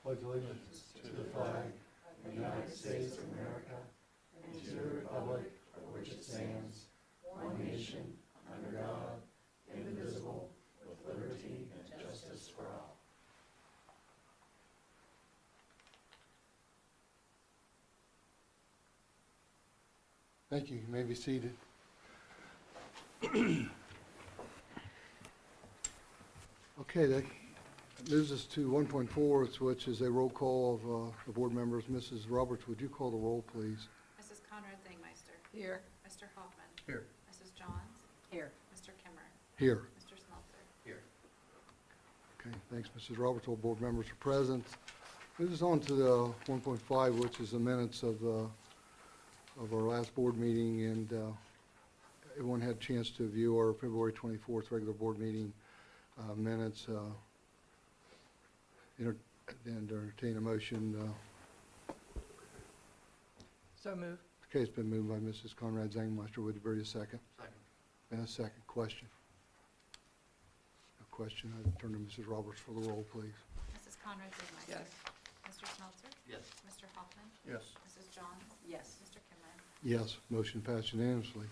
pledge allegiance to the flag of the United States of America and to the republic for which it stands, one nation, under God, indivisible, with liberty and justice for all. Thank you. You may be seated. Okay, that moves us to 1.4, which is a roll call of the board members. Mrs. Roberts, would you call the roll, please? Mrs. Conrad Thingmeister. Here. Mr. Hoffman. Here. Mrs. Johns. Here. Mr. Kimmer. Here. Mr. Smeltzer. Here. Okay, thanks, Mrs. Roberts. All board members are present. Moves us on to the 1.5, which is the minutes of our last board meeting, and everyone had a chance to view our February 24th regular board meeting minutes. Entertain a motion. So move. Okay, it's been moved by Mrs. Conrad Zangmeister. Would you bring a second? Second. And a second. Question? A question. I turn to Mrs. Roberts for the roll, please. Mrs. Conrad Thingmeister. Yes. Mr. Smeltzer. Yes. Mr. Hoffman. Yes. Mrs. Johns. Yes. Mr. Kimmer. Yes, motion passed unanimously.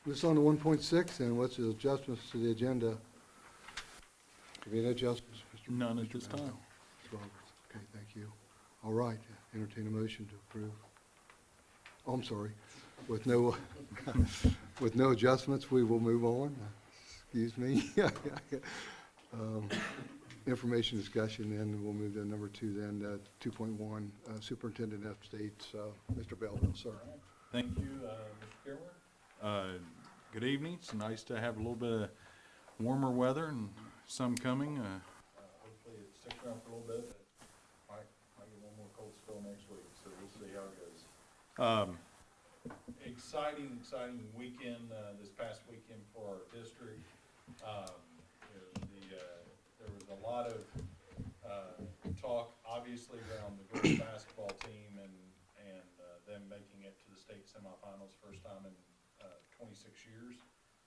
This on to 1.6, and what's the adjustments to the agenda? Have you any adjustments, Mr. None at Mr. this time. Mandel? Ms. Roberts, okay, thank you. All right, entertain a motion to approve. Oh, I'm sorry, with no, with no adjustments, we will move on. Excuse me. Information discussion, and we'll move to number 2 then, 2.1, Superintendent Updates. Mr. Belleville, sir. Thank you, Mr. Kimmer. Good evening. It's nice to have a little bit of warmer weather and some coming. Hopefully it sticks around for a little bit. Might get one more cold spell next week, so we'll see how it goes. Exciting weekend, this past weekend for our district. There was a lot of talk, obviously, around the girls' basketball team and them making it to the state semifinals first time in 26 years.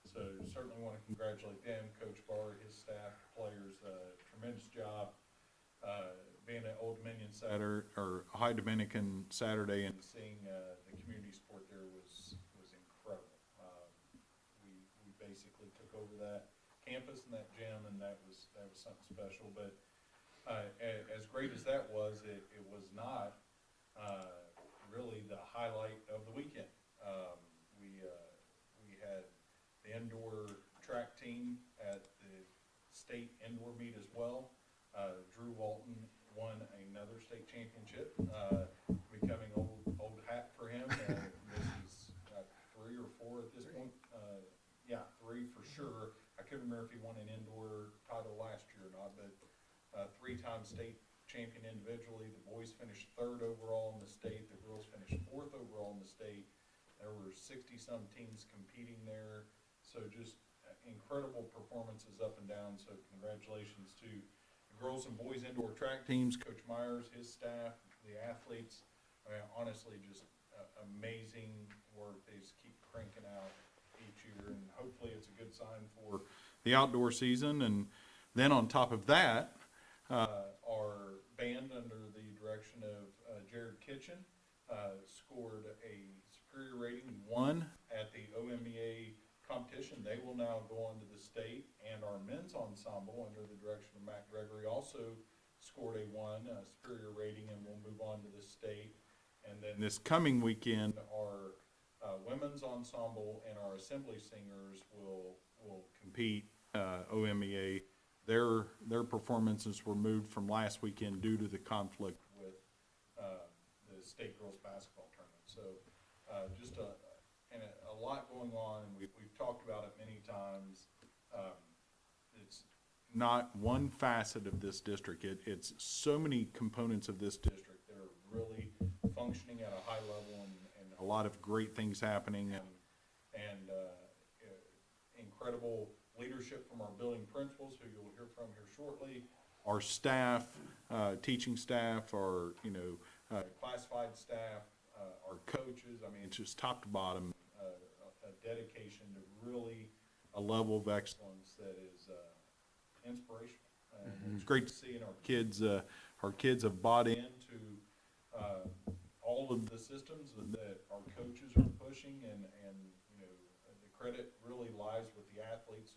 So certainly want to congratulate them, Coach Barr, his staff, players, tremendous job. Being at Old Dominion Saturday, or High Dominican Saturday, and seeing the community sport there was incredible. We basically took over that campus and that gym, and that was something special. But as great as that was, it was not really the highlight of the weekend. We had the indoor track team at the state indoor meet as well. Drew Walton won another state championship, becoming old hat for him. This is 3 or 4 at this point. Yeah, 3 for sure. I couldn't remember if he won an indoor title last year or not, but 3-time state champion individually. The boys finished 3rd overall in the state. The girls finished 4th overall in the state. There were 60-some teams competing there. So just incredible performances up and down. So congratulations to the girls and boys indoor track teams, Coach Myers, his staff, the athletes. I mean, honestly, just amazing work. They just keep cranking out each year, and hopefully it's a good sign for the outdoor season. And then on top of that, our band, under the direction of Jared Kitchen, scored a superior rating 1 at the OMEA competition. They will now go on to the state, and our men's ensemble, under the direction of Matt Gregory, also scored a 1 superior rating, and will move on to the state. And then this coming weekend, our women's ensemble and our assembly singers will compete OMEA. Their performances were moved from last weekend due to the conflict with the state girls basketball tournament. So just a lot going on, and we've talked about it many times. It's not one facet of this district. It's so many components of this district that are really functioning at a high level, and a lot of great things happening, and incredible leadership from our building principals, who you'll hear from here shortly. Our staff, teaching staff, our classified staff, our coaches. I mean, it's just top to bottom, a dedication to really a level of excellence that is inspirational. And it's great to see in our kids our kids have bought into all of the systems that our coaches are pushing, and you know, the credit really lies with the athletes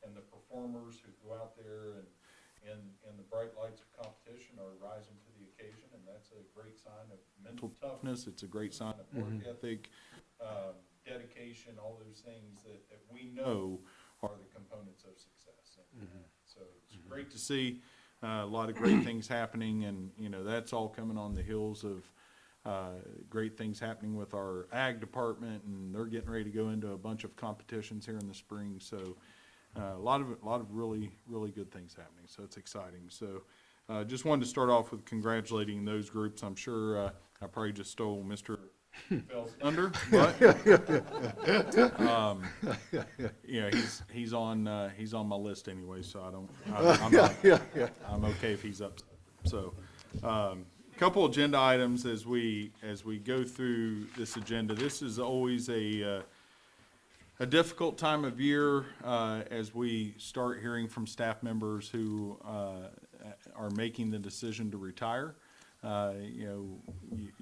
and the performers who go out there and the bright lights of competition are rising to the occasion, and that's a great sign of mental toughness. It's a great sign of work ethic, dedication, all those things that we know are the components of success. And, so it's great to see a lot of great things happening, and you know, that's all coming on the heels of great things happening with our ag department, and they're getting ready to go into a bunch of competitions here in the spring. So a lot of really good things happening. So it's exciting. So just wanted to start off with congratulating those groups. I'm sure I probably just stole Mr. Bell's thunder, but you know, he's on my list anyway, so I'm okay if he's up. So couple agenda items as we go through this agenda. This is always a difficult time of year as we start hearing from staff members who are making the decision to retire. You know,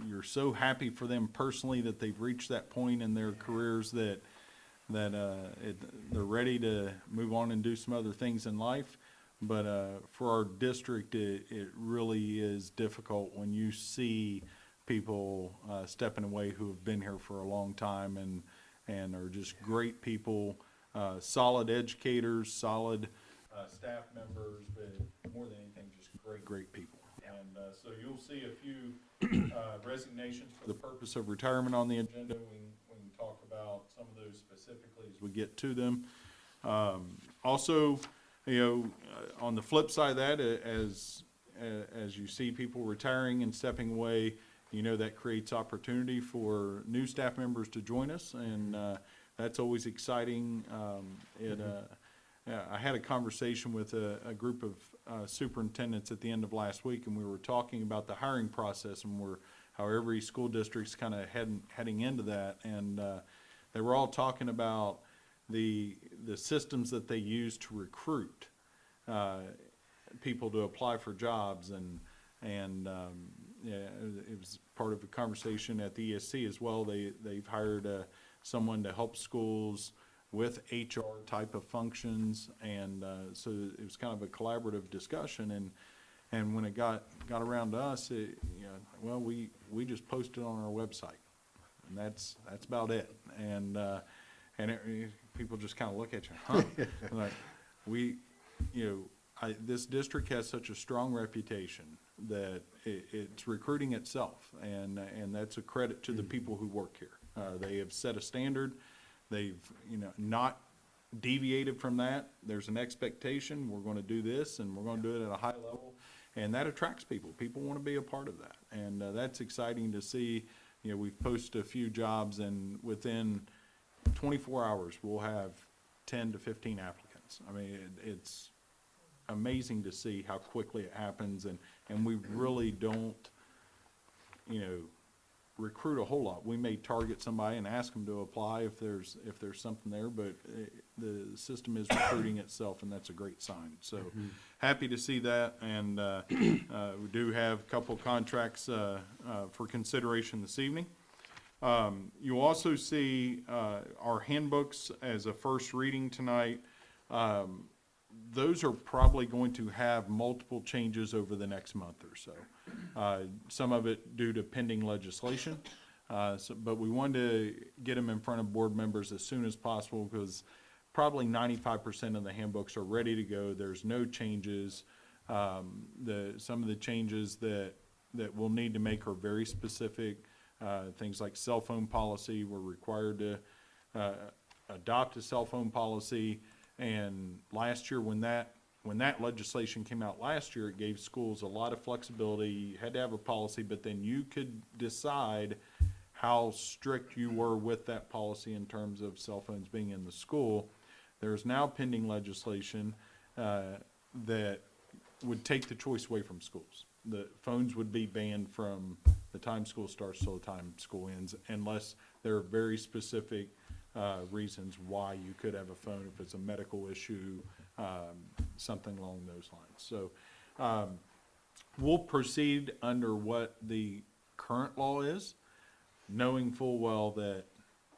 you're so happy for them personally that they've reached that point in their careers that they're ready to move on and do some other things in life. But for our district, it really is difficult when you see people stepping away who have been here for a long time and are just great people, solid educators, solid staff members, but more than anything, just great people. And so you'll see a few resignations for the purpose of retirement on the agenda. We can talk about some of those specifically as we get to them. Also, you know, on the flip side of that, as you see people retiring and stepping away, you know, that creates opportunity for new staff members to join us, and that's always exciting. I had a conversation with a group of superintendents at the end of last week, and we were talking about the hiring process and how every school district's kind of heading into that, and they were all talking about the systems that they use to recruit people to apply for jobs, and yeah, it was part of a conversation at the ESC as well. They've hired someone to help schools with HR type of functions, and so it was kind of a collaborative discussion. And when it got around to us, you know, well, we just posted on our website, and that's about it. And people just kind of look at you, huh? Like, you know, this district has such a strong reputation that it's recruiting itself, and that's a credit to the people who work here. They have set a standard. They've, you know, not deviated from that. There's an expectation. We're going to do this, and we're going to do it at a high level, and that attracts people. People want to be a part of that, and that's exciting to see. You know, we've posted a few jobs, and within 24 hours, we'll have 10 to 15 applicants. I mean, it's amazing to see how quickly it happens, and we really don't, you know, recruit a whole lot. We may target somebody and ask them to apply if there's something there, but the system is recruiting itself, and that's a great sign. So happy to see that, and we do have a couple contracts for consideration this evening. You'll also see our handbooks as a first reading tonight. Those are probably going to have multiple changes over the next month or so. Some of it due to pending legislation, but we wanted to get them in front of board members as soon as possible, because probably 95% of the handbooks are ready to go. There's no changes. Some of the changes that we'll need to make are very specific. Things like cell phone policy, we're required to adopt a cell phone policy. And last year, when that legislation came out last year, it gave schools a lot of flexibility. You had to have a policy, but then you could decide how strict you were with that policy in terms of cell phones being in the school. There's now pending legislation that would take the choice away from schools. The phones would be banned from the time school starts till the time school ends, unless there are very specific reasons why you could have a phone, if it's a medical issue, something along those lines. So we'll proceed under what the current law is, knowing full well that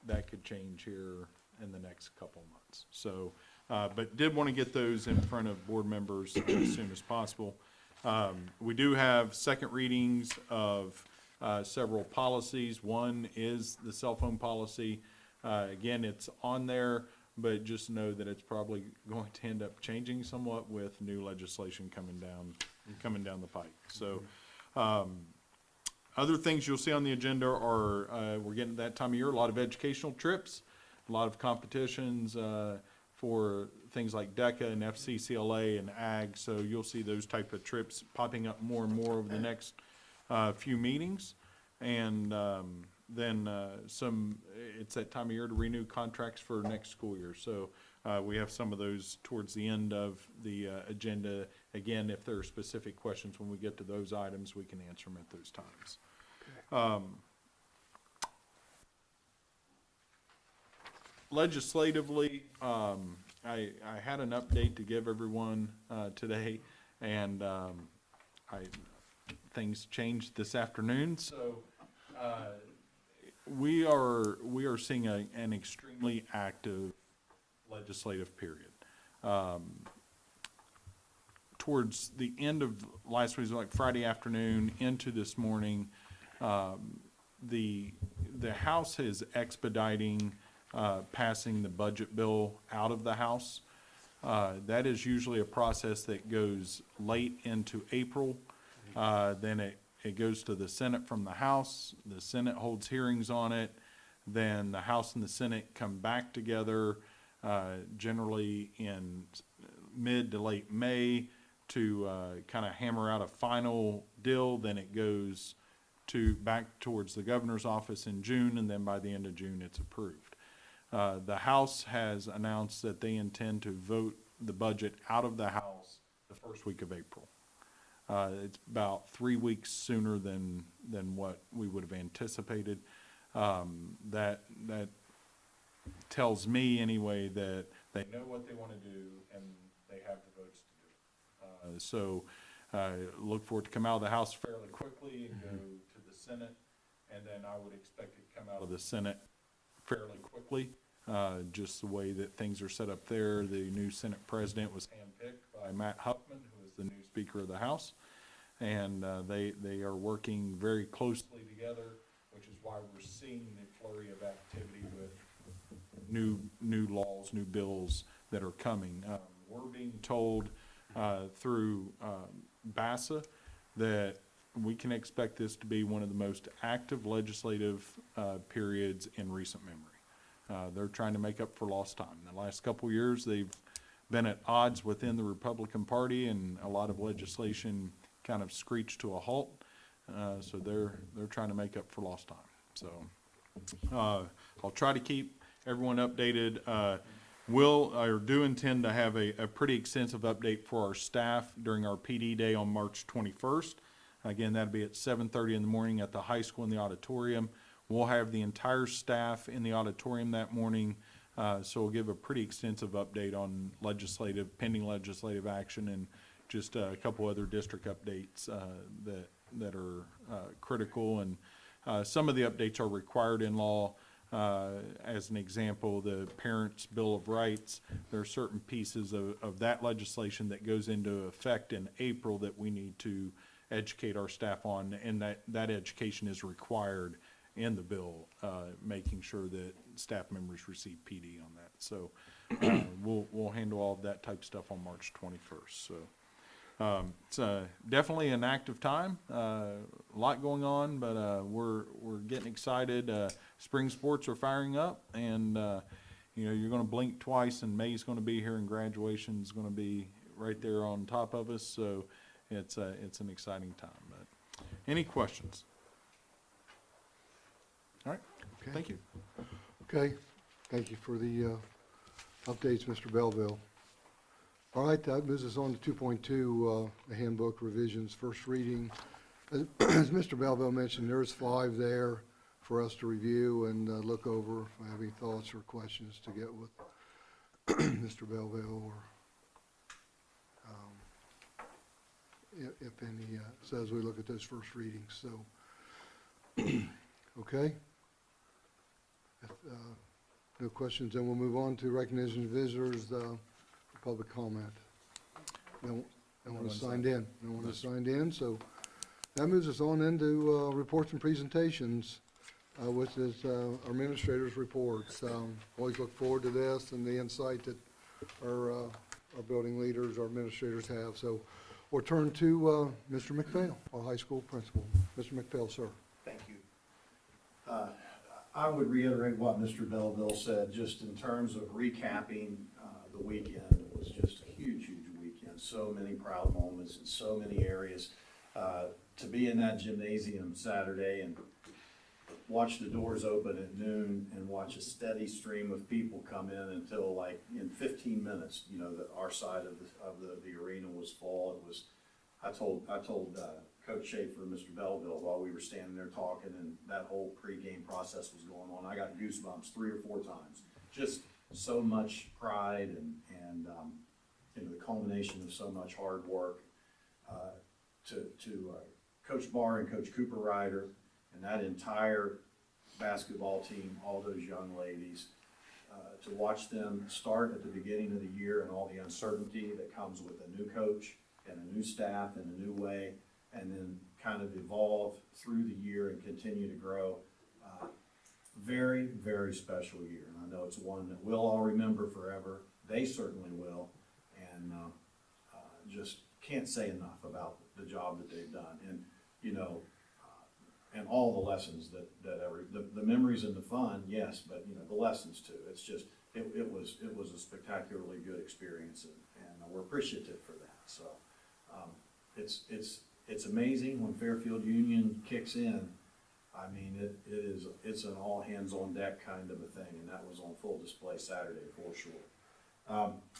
that could change here in the next couple of months. So, but did want to get those in front of board members as soon as possible. We do have second readings of several policies. One is the cell phone policy. Again, it's on there, but just know that it's probably going to end up changing somewhat with new legislation coming down the pike. So, other things you'll see on the agenda are, we're getting to that time of year, a lot of educational trips, a lot of competitions for things like DECA and FCCLA and AG. So you'll see those type of trips popping up more and more over the next few meetings. And then it's that time of year to renew contracts for next school year. So we have some of those towards the end of the agenda. Again, if there are specific questions when we get to those items, we can answer them at those times. Legislatively, I had an update to give everyone today, and things changed this afternoon. So we are seeing an extremely active legislative period. Towards the end of last week, like Friday afternoon into this morning, the House is expediting passing the budget bill out of the House. That is usually a process that goes late into April. Then it goes to the Senate from the House. The Senate holds hearings on it. Then the House and the Senate come back together, generally in mid to late May, to kind of hammer out a final deal. Then it goes back towards the governor's office in June, and then by the end of June, it's approved. The House has announced that they intend to vote the budget out of the House the first week of April. It's about 3 weeks sooner than what we would have anticipated. That tells me anyway that they know what they want to do and they have the votes to do it. So look for it to come out of the House fairly quickly and go to the Senate, and then I would expect it to come out of the Senate fairly quickly. Just the way that things are set up there. The new Senate president was handpicked by Matt Huffman, who is the new Speaker of the House, and they are working very closely together, which is why we're seeing the flurry of activity with new laws, new bills that are coming. We're being told through BASA that we can expect this to be one of the most active legislative periods in recent memory. They're trying to make up for lost time. In the last couple of years, they've been at odds within the Republican Party, and a lot of legislation kind of screeched to a halt. So they're trying to make up for lost time. So I'll try to keep everyone updated. Do intend to have a pretty extensive update for our staff during our PD day on March 21st. Again, that'll be at 7:30 in the morning at the high school in the auditorium. We'll have the entire staff in the auditorium that morning, so we'll give a pretty extensive update on pending legislative action, and just a couple other district updates that are critical. And some of the updates are required in law. As an example, the Parents' Bill of Rights, there are certain pieces of that legislation that goes into effect in April that we need to educate our staff on, and that education is required in the bill, making sure that staff members receive PD on that. So we'll handle all of that type of stuff on March 21st. So it's definitely an active time, a lot going on, but we're getting excited. Spring sports are firing up, and you're going to blink twice, and May's going to be here, and graduation is going to be right there on top of us. So it's an exciting time. But any questions? All right. Okay. Thank you. Okay, thank you for the updates, Mr. Belleville. All right, that moves us on to 2.2, the handbook revisions, first reading. As Mr. Belleville mentioned, there's 5 there for us to review and look over. If I have any thoughts or questions to get with Mr. Belleville or if any, so as we look at those first readings, so. Okay? If, no questions, then we'll move on to recognition of visitors, for public comment. No one has signed in. No one has signed in, so that moves us on into reports and presentations, which is our administrators' reports. Always look forward to this and the insight that our building leaders, our administrators have. So we'll turn to Mr. McPhail, our high school principal. Mr. McPhail, sir. Thank you. I would reiterate what Mr. Belleville said, just in terms of recapping the weekend. It was just a huge, huge weekend. So many proud moments in so many areas. To be in that gymnasium Saturday and watch the doors open at noon and watch a steady stream of people come in until like in 15 minutes, you know, that our side of the arena was full. It was, I told Coach Schaefer and Mr. Belleville while we were standing there talking and that whole pregame process was going on. I got goosebumps 3 or 4 times. Just so much pride and you know, the culmination of so much hard work to Coach Barr and Coach Cooper Ryder and that entire basketball team, all those young ladies, to watch them start at the beginning of the year and all the uncertainty that comes with a new coach and a new staff and a new way, and then kind of evolve through the year and continue to grow. Very, very special year. And I know it's one that we'll all remember forever. They certainly will. And just can't say enough about the job that they've done. And, you know, and all the lessons the memories and the fun, yes, but, you know, the lessons too. It's just, it was a spectacularly good experience, and we're appreciative for that. So it's amazing when Fairfield Union kicks in. I mean, it's an all hands on deck kind of a thing, and that was on full display Saturday for sure.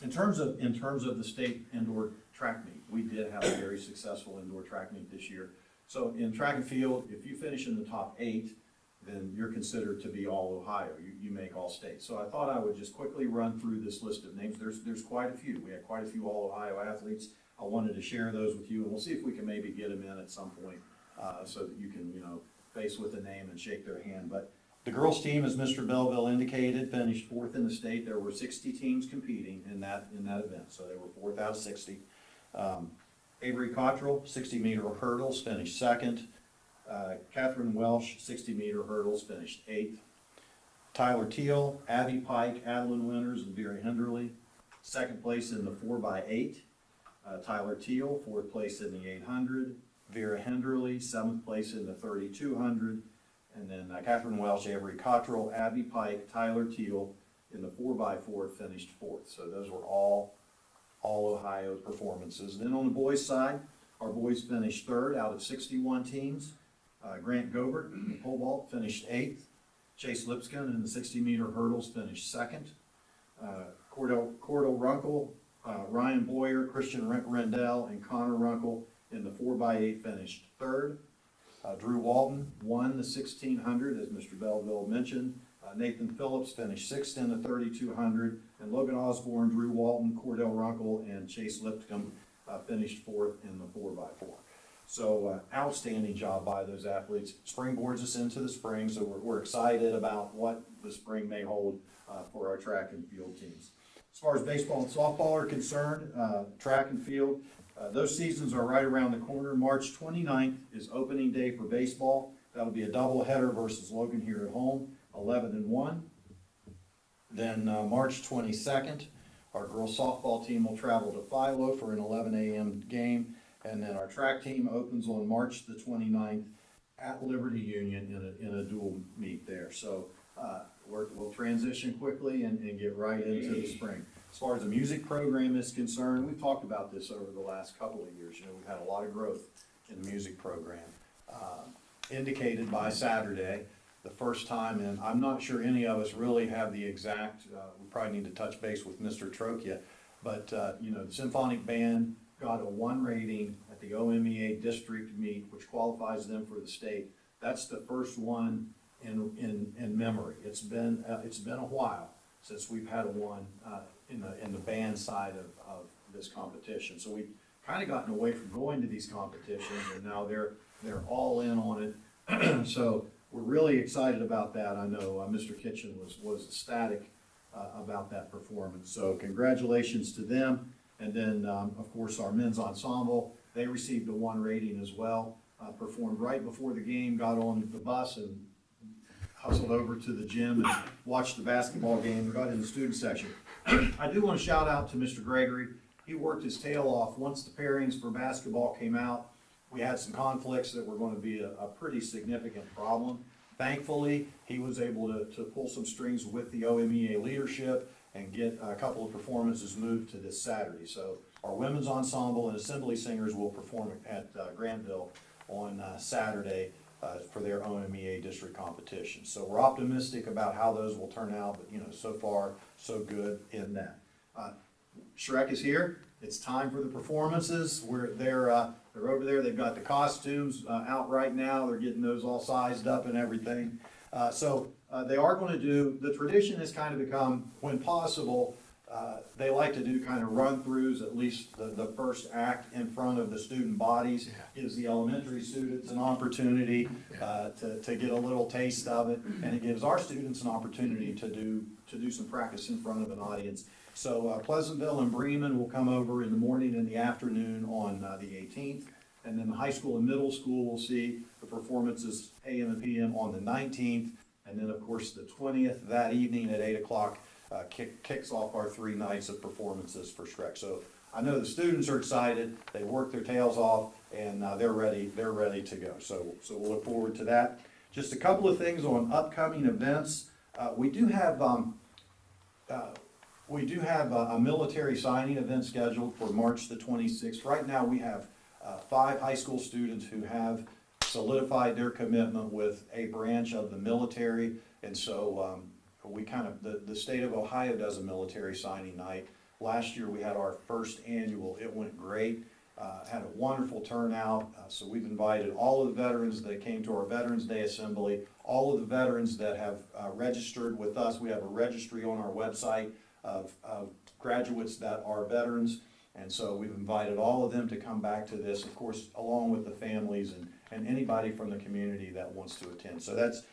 In terms of the state indoor track meet, we did have a very successful indoor track meet this year. So in track and field, if you finish in the top 8, then you're considered to be all Ohio. You make all state. So I thought I would just quickly run through this list of names. There's quite a few. We had quite a few all Ohio athletes. I wanted to share those with you, and we'll see if we can maybe get them in at some point so that you can, you know, face with a name and shake their hand. But the girls team, as Mr. Belleville indicated, finished 4th in the state. There were 60 teams competing in that event, so they were 4th out of 60. Avery Cottrell, 60-meter hurdles, finished 2nd. Catherine Welsh, 60-meter hurdles, finished 8th. Tyler Teal, Abby Pike, Adeline Winters, and Vera Henderly, 2nd place in the 4x8. Tyler Teal, 4th place in the 800. Vera Henderly, 7th place in the 3200. And then Catherine Welsh, Avery Cottrell, Abby Pike, Tyler Teal in the 4x4 finished 4th. So those were all Ohio performances. Then on the boys' side, our boys finished 3rd out of 61 teams. Grant Gobert in the pole vault finished 8th. Chase Lipscomb in the 60-meter hurdles finished 2nd. Cordell Runkle, Ryan Boyer, Christian Rendell, and Connor Runkle in the 4x8 finished 3rd. Drew Walton won the 1600, as Mr. Belleville mentioned. Nathan Phillips finished 6th in the 3200, and Logan Osborne, Drew Walton, Cordell Runkle, and Chase Lipscomb finished 4th in the 4x4. So outstanding job by those athletes. Springboards us into the spring, so we're excited about what the spring may hold for our track and field teams. As far as baseball and softball are concerned, track and field, those seasons are right around the corner. March 29th is opening day for baseball. That'll be a doubleheader versus Logan here at home, 11-1. Then March 22nd, our girls softball team will travel to Philo for an 11 a.m. game. And then our track team opens on March the 29th at Liberty Union in a dual meet there. So we'll transition quickly and get right into the spring. As far as the music program is concerned, we've talked about this over the last couple of years. You know, we've had a lot of growth in the music program, indicated by Saturday, the first time, and I'm not sure any of us really have the exact, we probably need to touch base with Mr. Trocchia, but you know, the symphonic band got a 1 rating at the OMEA district meet, which qualifies them for the state. That's the first one in memory. It's been a while since we've had a 1 in the band side of this competition. So we kind of gotten away from going to these competitions, and now they're all in on it. So we're really excited about that. I know Mr. Kitchen was ecstatic about that performance. So congratulations to them. And then, of course, our men's ensemble, they received a 1 rating as well. Performed right before the game, got on the bus and hustled over to the gym and watched the basketball game and got in the student section. I do want to shout out to Mr. Gregory. He worked his tail off. Once the pairings for basketball came out, we had some conflicts that were going to be a pretty significant problem. Thankfully, he was able to pull some strings with the OMEA leadership and get a couple of performances moved to this Saturday. So our women's ensemble and assembly singers will perform at Granville on Saturday for their OMEA district competition. So we're optimistic about how those will turn out, but so far, so good in that. Shrek is here. It's time for the performances. They're over there. They've got the costumes out right now. They're getting those all sized up and everything. So they are going to do, the tradition has kind of become, when possible, they like to do kind of run-throughs, at least the first act in front of the student bodies. Gives the elementary students an opportunity to get a little taste of it, and it gives our students an opportunity to do some practice in front of an audience. So Pleasantville and Bremen will come over in the morning and the afternoon on the 18th, and then the high school and middle school will see the performances AM and PM on the 19th, and then of course the 20th that evening at 8 o'clock kicks off our 3 nights of performances for Shrek. So I know the students are excited. They worked their tails off, and they're ready to go. So we'll look forward to that. Just a couple of things on upcoming events. We do have a military signing event scheduled for March the 26th. Right now we have 5 high school students who have solidified their commitment with a branch of the military, and so we the state of Ohio does a military signing night. Last year we had our first annual. It went great. Had a wonderful turnout. So we've invited all of the veterans that came to our Veterans Day Assembly, all of the veterans that have registered with us. We have a registry on our website of graduates that are veterans. And so we've invited all of them to come back to this, of course, along with the families and anybody from the community that wants to attend. So that's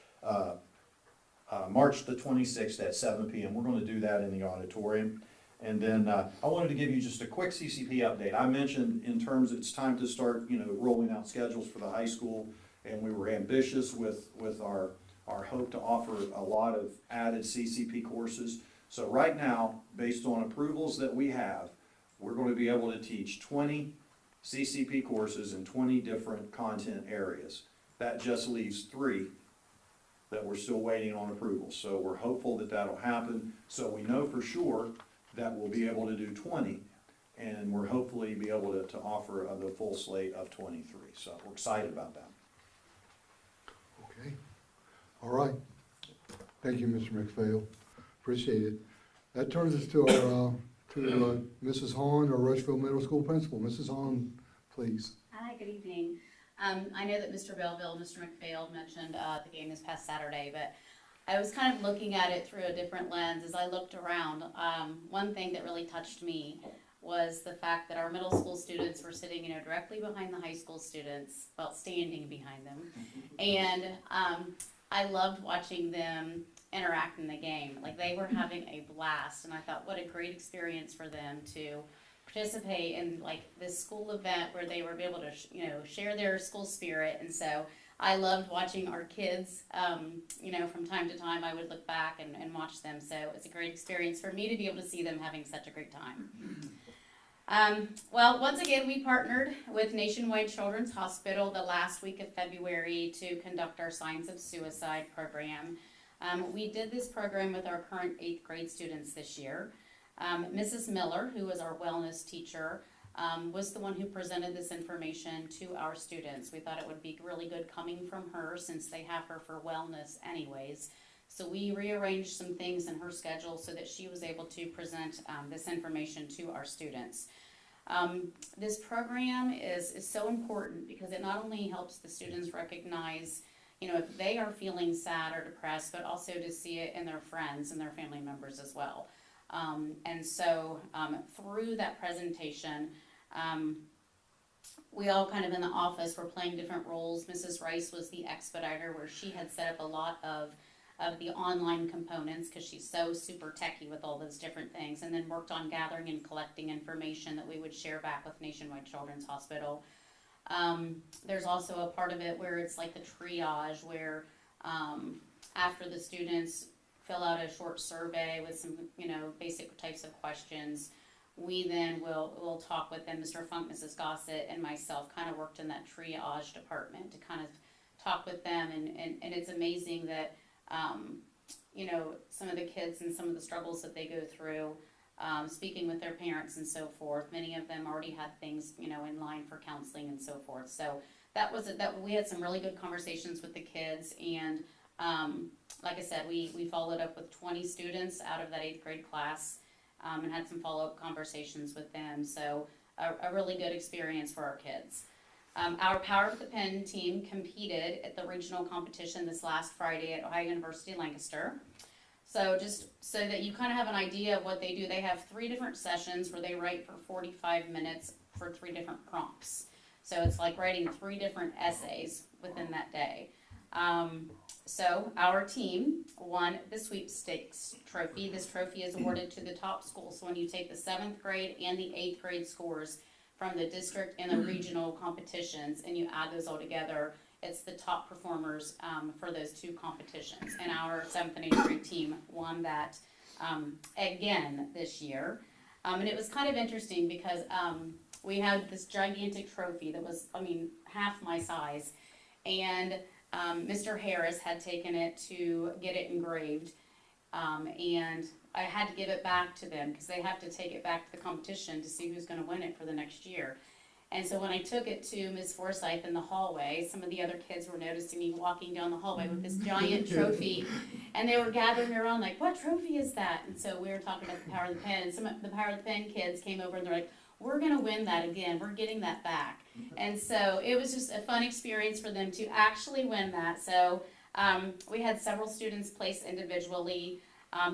March the 26th at 7 p.m. We're going to do that in the auditorium. And then I wanted to give you just a quick CCP update. I mentioned in terms it's time to start, rolling out schedules for the high school, and we were ambitious with our hope to offer a lot of added CCP courses. So right now, based on approvals that we have, we're going to be able to teach 20 CCP courses in 20 different content areas. That just leaves 3 that we're still waiting on approval. So we're hopeful that that'll happen. So we know for sure that we'll be able to do 20, and we're hopefully be able to offer the full slate of 23. So we're excited about that. Okay. All right. Thank you, Mr. McPhail. Appreciate it. That turns us to our Mrs. Hahn, our Rushville Middle School principal. Mrs. Hahn, please. Hi, good evening. I know that Mr. Belleville, Mr. McPhail mentioned the game this past Saturday, but I was kind of looking at it through a different lens as I looked around. One thing that really touched me was the fact that our middle school students were sitting, directly behind the high school students, well, standing behind them. And I loved watching them interact in the game. Like, they were having a blast, and I thought, what a great experience for them to participate in this school event where they were able to share their school spirit. And so I loved watching our kids. From time to time I would look back and watch them, so it's a great experience for me to be able to see them having such a great time. Well, once again, we partnered with Nationwide Children's Hospital the last week of February to conduct our Signs of Suicide program. We did this program with our current 8th grade students this year. Mrs. Miller, who was our wellness teacher, was the one who presented this information to our students. We thought it would be really good coming from her since they have her for wellness anyways. So we rearranged some things in her schedule so that she was able to present this information to our students. This program is so important because it not only helps the students recognize if they are feeling sad or depressed, but also to see it in their friends and their family members as well. And so through that presentation, we all kind of in the office were playing different roles. Mrs. Rice was the expediter, where she had set up a lot of the online components, because she's so super techy with all those different things, and then worked on gathering and collecting information that we would share back with Nationwide Children's Hospital. There's also a part of it where it's like the triage, where after the students fill out a short survey with some, basic types of questions, we then will talk with them. Mr. Funk, Mrs. Gossett, and myself kind of worked in that triage department to kind of talk with them, and it's amazing that, some of the kids and some of the struggles that they go through, speaking with their parents and so forth. Many of them already had things, in line for counseling and so forth. So that we had some really good conversations with the kids, and like I said, we followed up with 20 students out of that 8th grade class, and had some follow-up conversations with them. So a really good experience for our kids. Our Power of the Pen team competed at the regional competition this last Friday at Ohio University Lancaster. So just so that you kind of have an idea of what they do, they have 3 different sessions where they write for 45 minutes for 3 different prompts. So it's like writing 3 different essays within that day. So our team won the sweepstakes trophy. This trophy is awarded to the top school. So when you take the 7th grade and the 8th grade scores from the district and the regional competitions, and you add those all together, it's the top performers for those 2 competitions. And our 7th and 8th grade team won that again this year. And it was kind of interesting because we had this gigantic trophy that was, half my size. And Mr. Harris had taken it to get it engraved. And I had to give it back to them because they have to take it back to the competition to see who's going to win it for the next year. And so when I took it to Ms. Forsyth in the hallway, some of the other kids were noticing me walking down the hallway with this giant trophy, and they were gathering around like, what trophy is that? And so we were talking about the Power of the Pen, and some of the Power of the Pen kids came over and they're like, we're going to win that again. We're getting that back. And so it was just a fun experience for them to actually win that. So we had several students place individually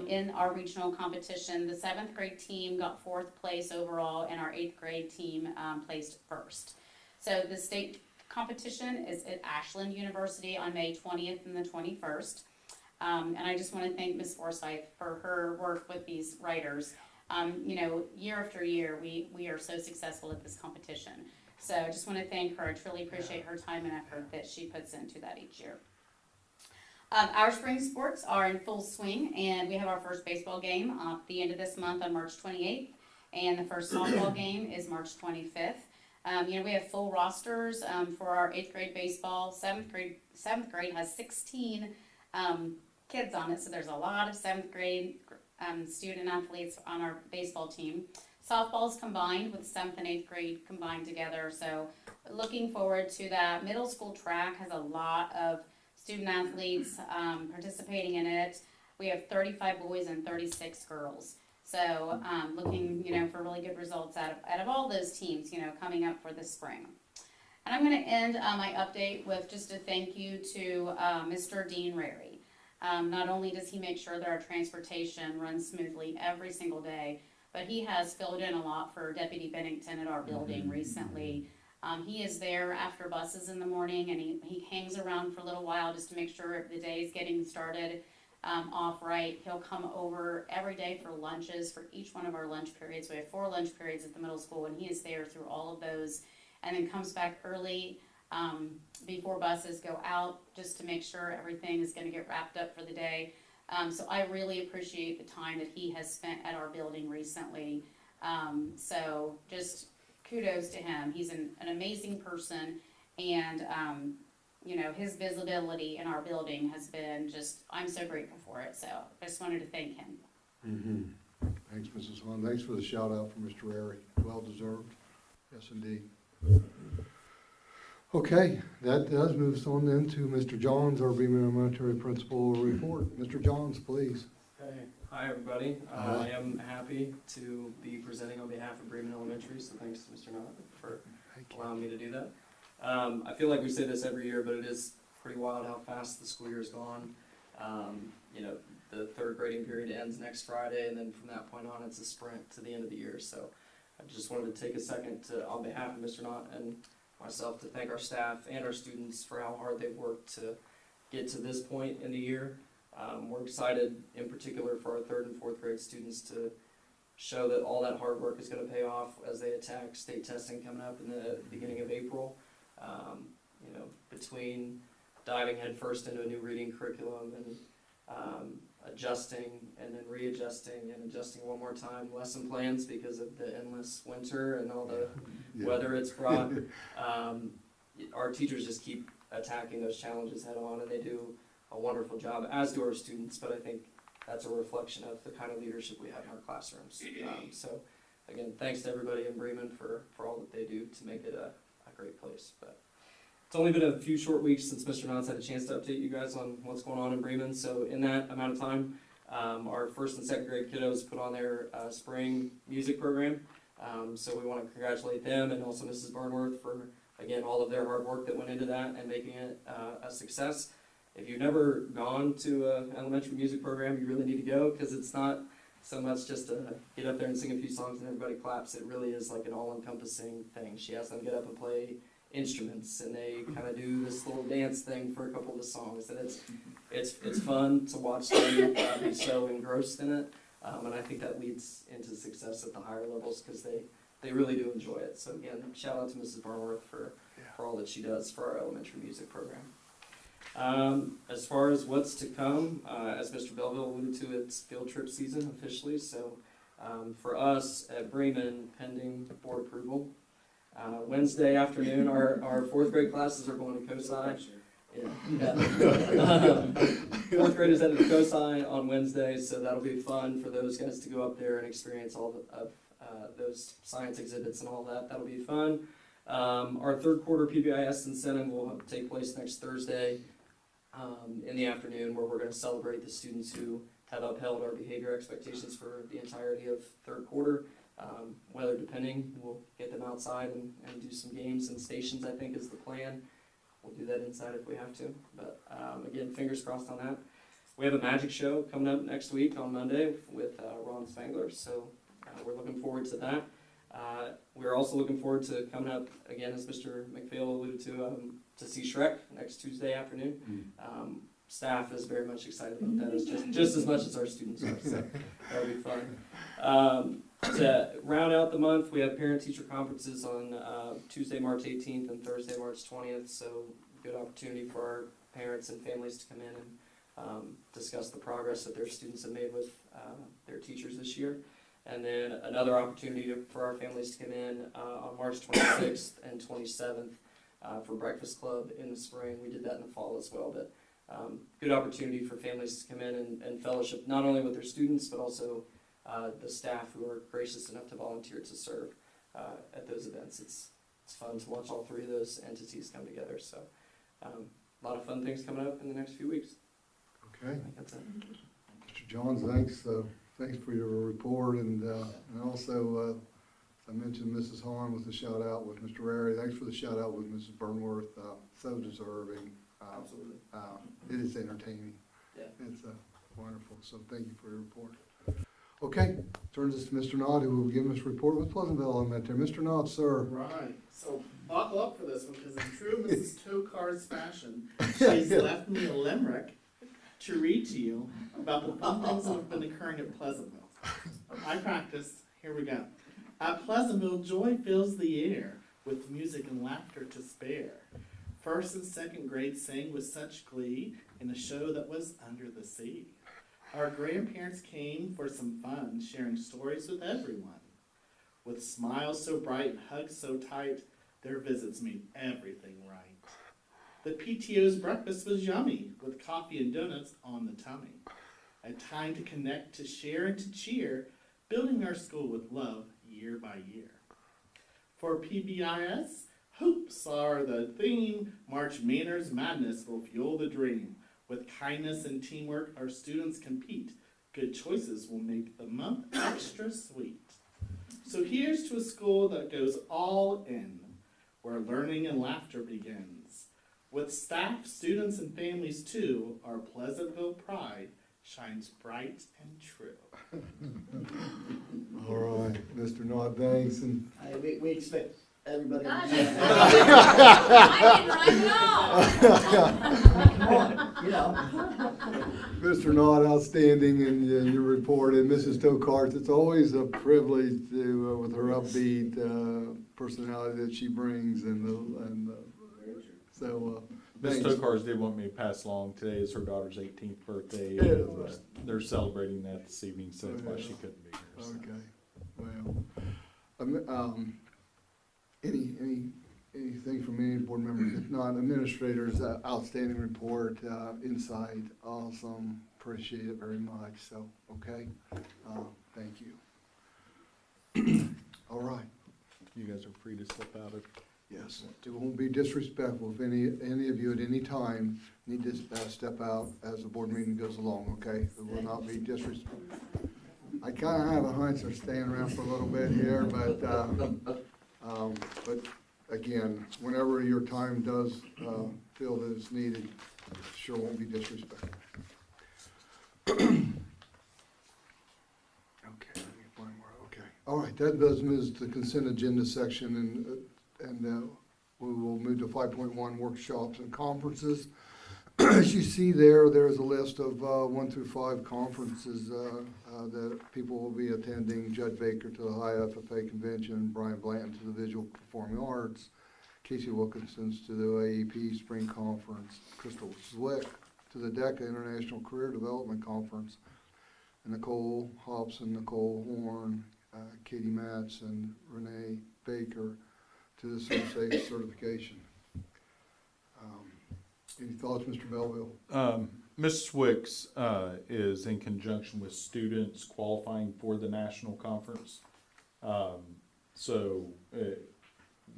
in our regional competition. The 7th grade team got 4th place overall, and our 8th grade team placed 1st. So the state competition is at Ashland University on May 20th and the 21st. And I just want to thank Ms. Forsyth for her work with these writers. Year after year, we are so successful at this competition. So I just want to thank her. I truly appreciate her time and effort that she puts into that each year. Our spring sports are in full swing, and we have our first baseball game at the end of this month on March 28th, and the first softball game is March 25th. We have full rosters for our 8th grade baseball. 7th grade has 16 kids on it, so there's a lot of 7th grade student athletes on our baseball team. Softball's combined with 7th and 8th grade combined together, so looking forward to that. Middle school track has a lot of student athletes participating in it. We have 35 boys and 36 girls. So looking, for really good results out of all those teams, coming up for this spring. And I'm going to end my update with just a thank you to Mr. Dean Rary. Not only does he make sure that our transportation runs smoothly every single day, but he has filled in a lot for Deputy Bennington at our building recently. He is there after buses in the morning, and he hangs around for a little while just to make sure the day is getting started off right. He'll come over every day for lunches for each one of our lunch periods. We have 4 lunch periods at the middle school, and he is there through all of those, and then comes back early before buses go out just to make sure everything is going to get wrapped up for the day. So I really appreciate the time that he has spent at our building recently. So just kudos to him. He's an amazing person, and his visibility in our building has been I'm so grateful for it. So I just wanted to thank him. Mm-hmm. Thanks, Mrs. Hahn. Thanks for the shout out from Mr. Rary. Well deserved. Yes, indeed. Okay, that does move us on then to Mr. Johns, our Bremen Elementary Principal report. Mr. Johns, please. Okay. Hi, everybody. Hi. I am happy to be presenting on behalf of Bremen Elementary, so thanks to Mr. Knott for allowing me to do that. I feel like we say this every year, but it is pretty wild how fast the school year has gone. The 3rd grading period ends next Friday, and then from that point on, it's a sprint to the end of the year. So I just wanted to take a second to, on behalf of Mr. Knott and myself, to thank our staff and our students for how hard they've worked to get to this point in the year. We're excited in particular for our 3rd and 4th grade students to show that all that hard work is going to pay off as they attack state testing coming up in the beginning of April. You know, between diving headfirst into a new reading curriculum and adjusting and then readjusting and adjusting one more time lesson plans because of the endless winter and all the weather it's brought. Our teachers just keep attacking those challenges head on, and they do a wonderful job, as do our students, but I think that's a reflection of the kind of leadership we have in our classrooms. So again, thanks to everybody in Bremen for all that they do to make it a great place. But it's only been a few short weeks since Mr. Knotts had a chance to update you guys on what's going on in Bremen. So in that amount of time, our 1st and 2nd grade kiddos put on their spring music program. So we want to congratulate them and also Mrs. Burnworth for, again, all of their hard work that went into that and making it a success. If you've never gone to an elementary music program, you really need to go, because it's not so much just to get up there and sing a few songs and everybody claps. It really is like an all-encompassing thing. She has them get up and play instruments, and they kind of do this little dance thing for a couple of the songs, and it's fun to watch them be so engrossed in it, and I think that leads into success at the higher levels, because they really do enjoy it. So again, shout out to Mrs. Barnworth for all that she does for our elementary music program. As far as what's to come, as Mr. Belleville alluded to, it's field trip season officially. So for us at Bremen, pending board approval, Wednesday afternoon, our 4th grade classes are going to COSI. Yeah. 4th grade is headed to COSI on Wednesday, so that'll be fun for those guys to go up there and experience all of those science exhibits and all that. That'll be fun. Our 3rd quarter PBIS incentive will take place next Thursday in the afternoon, where we're going to celebrate the students who have upheld our behavior expectations for the entirety of 3rd quarter. Weather depending, we'll get them outside and do some games and stations, I think is the plan. We'll do that inside if we have to, but again, fingers crossed on that. We have a magic show coming up next week on Monday with Ron Spangler, so we're looking forward to that. We're also looking forward to coming up, again, as Mr. McPhail alluded to see Shrek next Tuesday afternoon. Staff is very much excited about that, just as much as our students are, so that'll be fun. To round out the month, we have parent-teacher conferences on Tuesday, March 18th and Thursday, March 20th, so good opportunity for our parents and families to come in and discuss the progress that their students have made with their teachers this year. And then another opportunity for our families to come in on March 26th and 27th for Breakfast Club in the spring. We did that in the fall as well, but good opportunity for families to come in and fellowship, not only with their students, but also the staff who are gracious enough to volunteer to serve at those events. It's fun to watch all 3 of those entities come together. So a lot of fun things coming up in the next few weeks. Okay. I think that's it. Mr. Johns, thanks. Thanks for your report, and also, as I mentioned, Mrs. Hahn with the shout out with Mr. Rary. Thanks for the shout out with Mrs. Burnworth. So deserving. Absolutely. It is entertaining. Yeah. It's wonderful. So thank you for your report. Okay, turns us to Mr. Knott, who will give us a report with Pleasantville Elementary. Mr. Knott, sir. Right, so buckle up for this one, because in true Mrs. Tokar's fashion, she's left me a limerick to read to you about the fun things that have been occurring at Pleasantville. I practiced, here we go. At Pleasantville, joy fills the air, with music and laughter to spare. 1st and 2nd grade sang with such glee in a show that was under the sea. Our grandparents came for some fun, sharing stories with everyone. With smiles so bright and hugs so tight, their visits made everything right. The PTO's breakfast was yummy, with coffee and donuts on the tummy. A time to connect, to share, and to cheer, building our school with love year by year. For PBIS, hopes are the theme. March Manners Madness will fuel the dream. With kindness and teamwork, our students compete. Good choices will make the month extra sweet. So here's to a school that goes all in, where learning and laughter begins. With staff, students, and families too, our Pleasantville pride shines bright and true. All right, Mr. Knott, thanks, and We expect everybody. Gosh, to- I didn't write it all. You know, Mr. Knott, outstanding in your report, and Mrs. Tokart, it's always a privilege to, with her upbeat personality that she brings, so, Ms. thanks. Tokars did want me to pass along, today is her daughter's 18th birthday, Yeah. and they're celebrating that this evening, so that's why she couldn't be here. so. Okay, well, anything from any board members? If not, administrators, outstanding report, insight, awesome, appreciate it very much, so, okay, thank you. All right, You guys are free to step out if. yes, it won't be disrespectful if any of you at any time need to step out as the board meeting goes along, okay? It will not be disrespectful. I kinda have a hunch they're staying around for a little bit here, but again, whenever your time does, feel that it's needed, it sure won't be disrespectful. Okay, let me find where, okay. All right, that does move to the consent agenda section, and we will move to 5.1 workshops and conferences. As you see there's a list of 1 through 5 conferences that people will be attending. Judd Baker to the High FFA Convention, Brian Blanton to the Visual Performing Arts, Casey Wilkinson's to the AEP Spring Conference, Crystal Zwick to the DECA International Career Development Conference, and Nicole Hobson, Nicole Horn, Katie Matz, and Renee Baker to the SoSafe certification. Any thoughts, Mr. Belleville? Ms. Swicks is in conjunction with students qualifying for the national conference.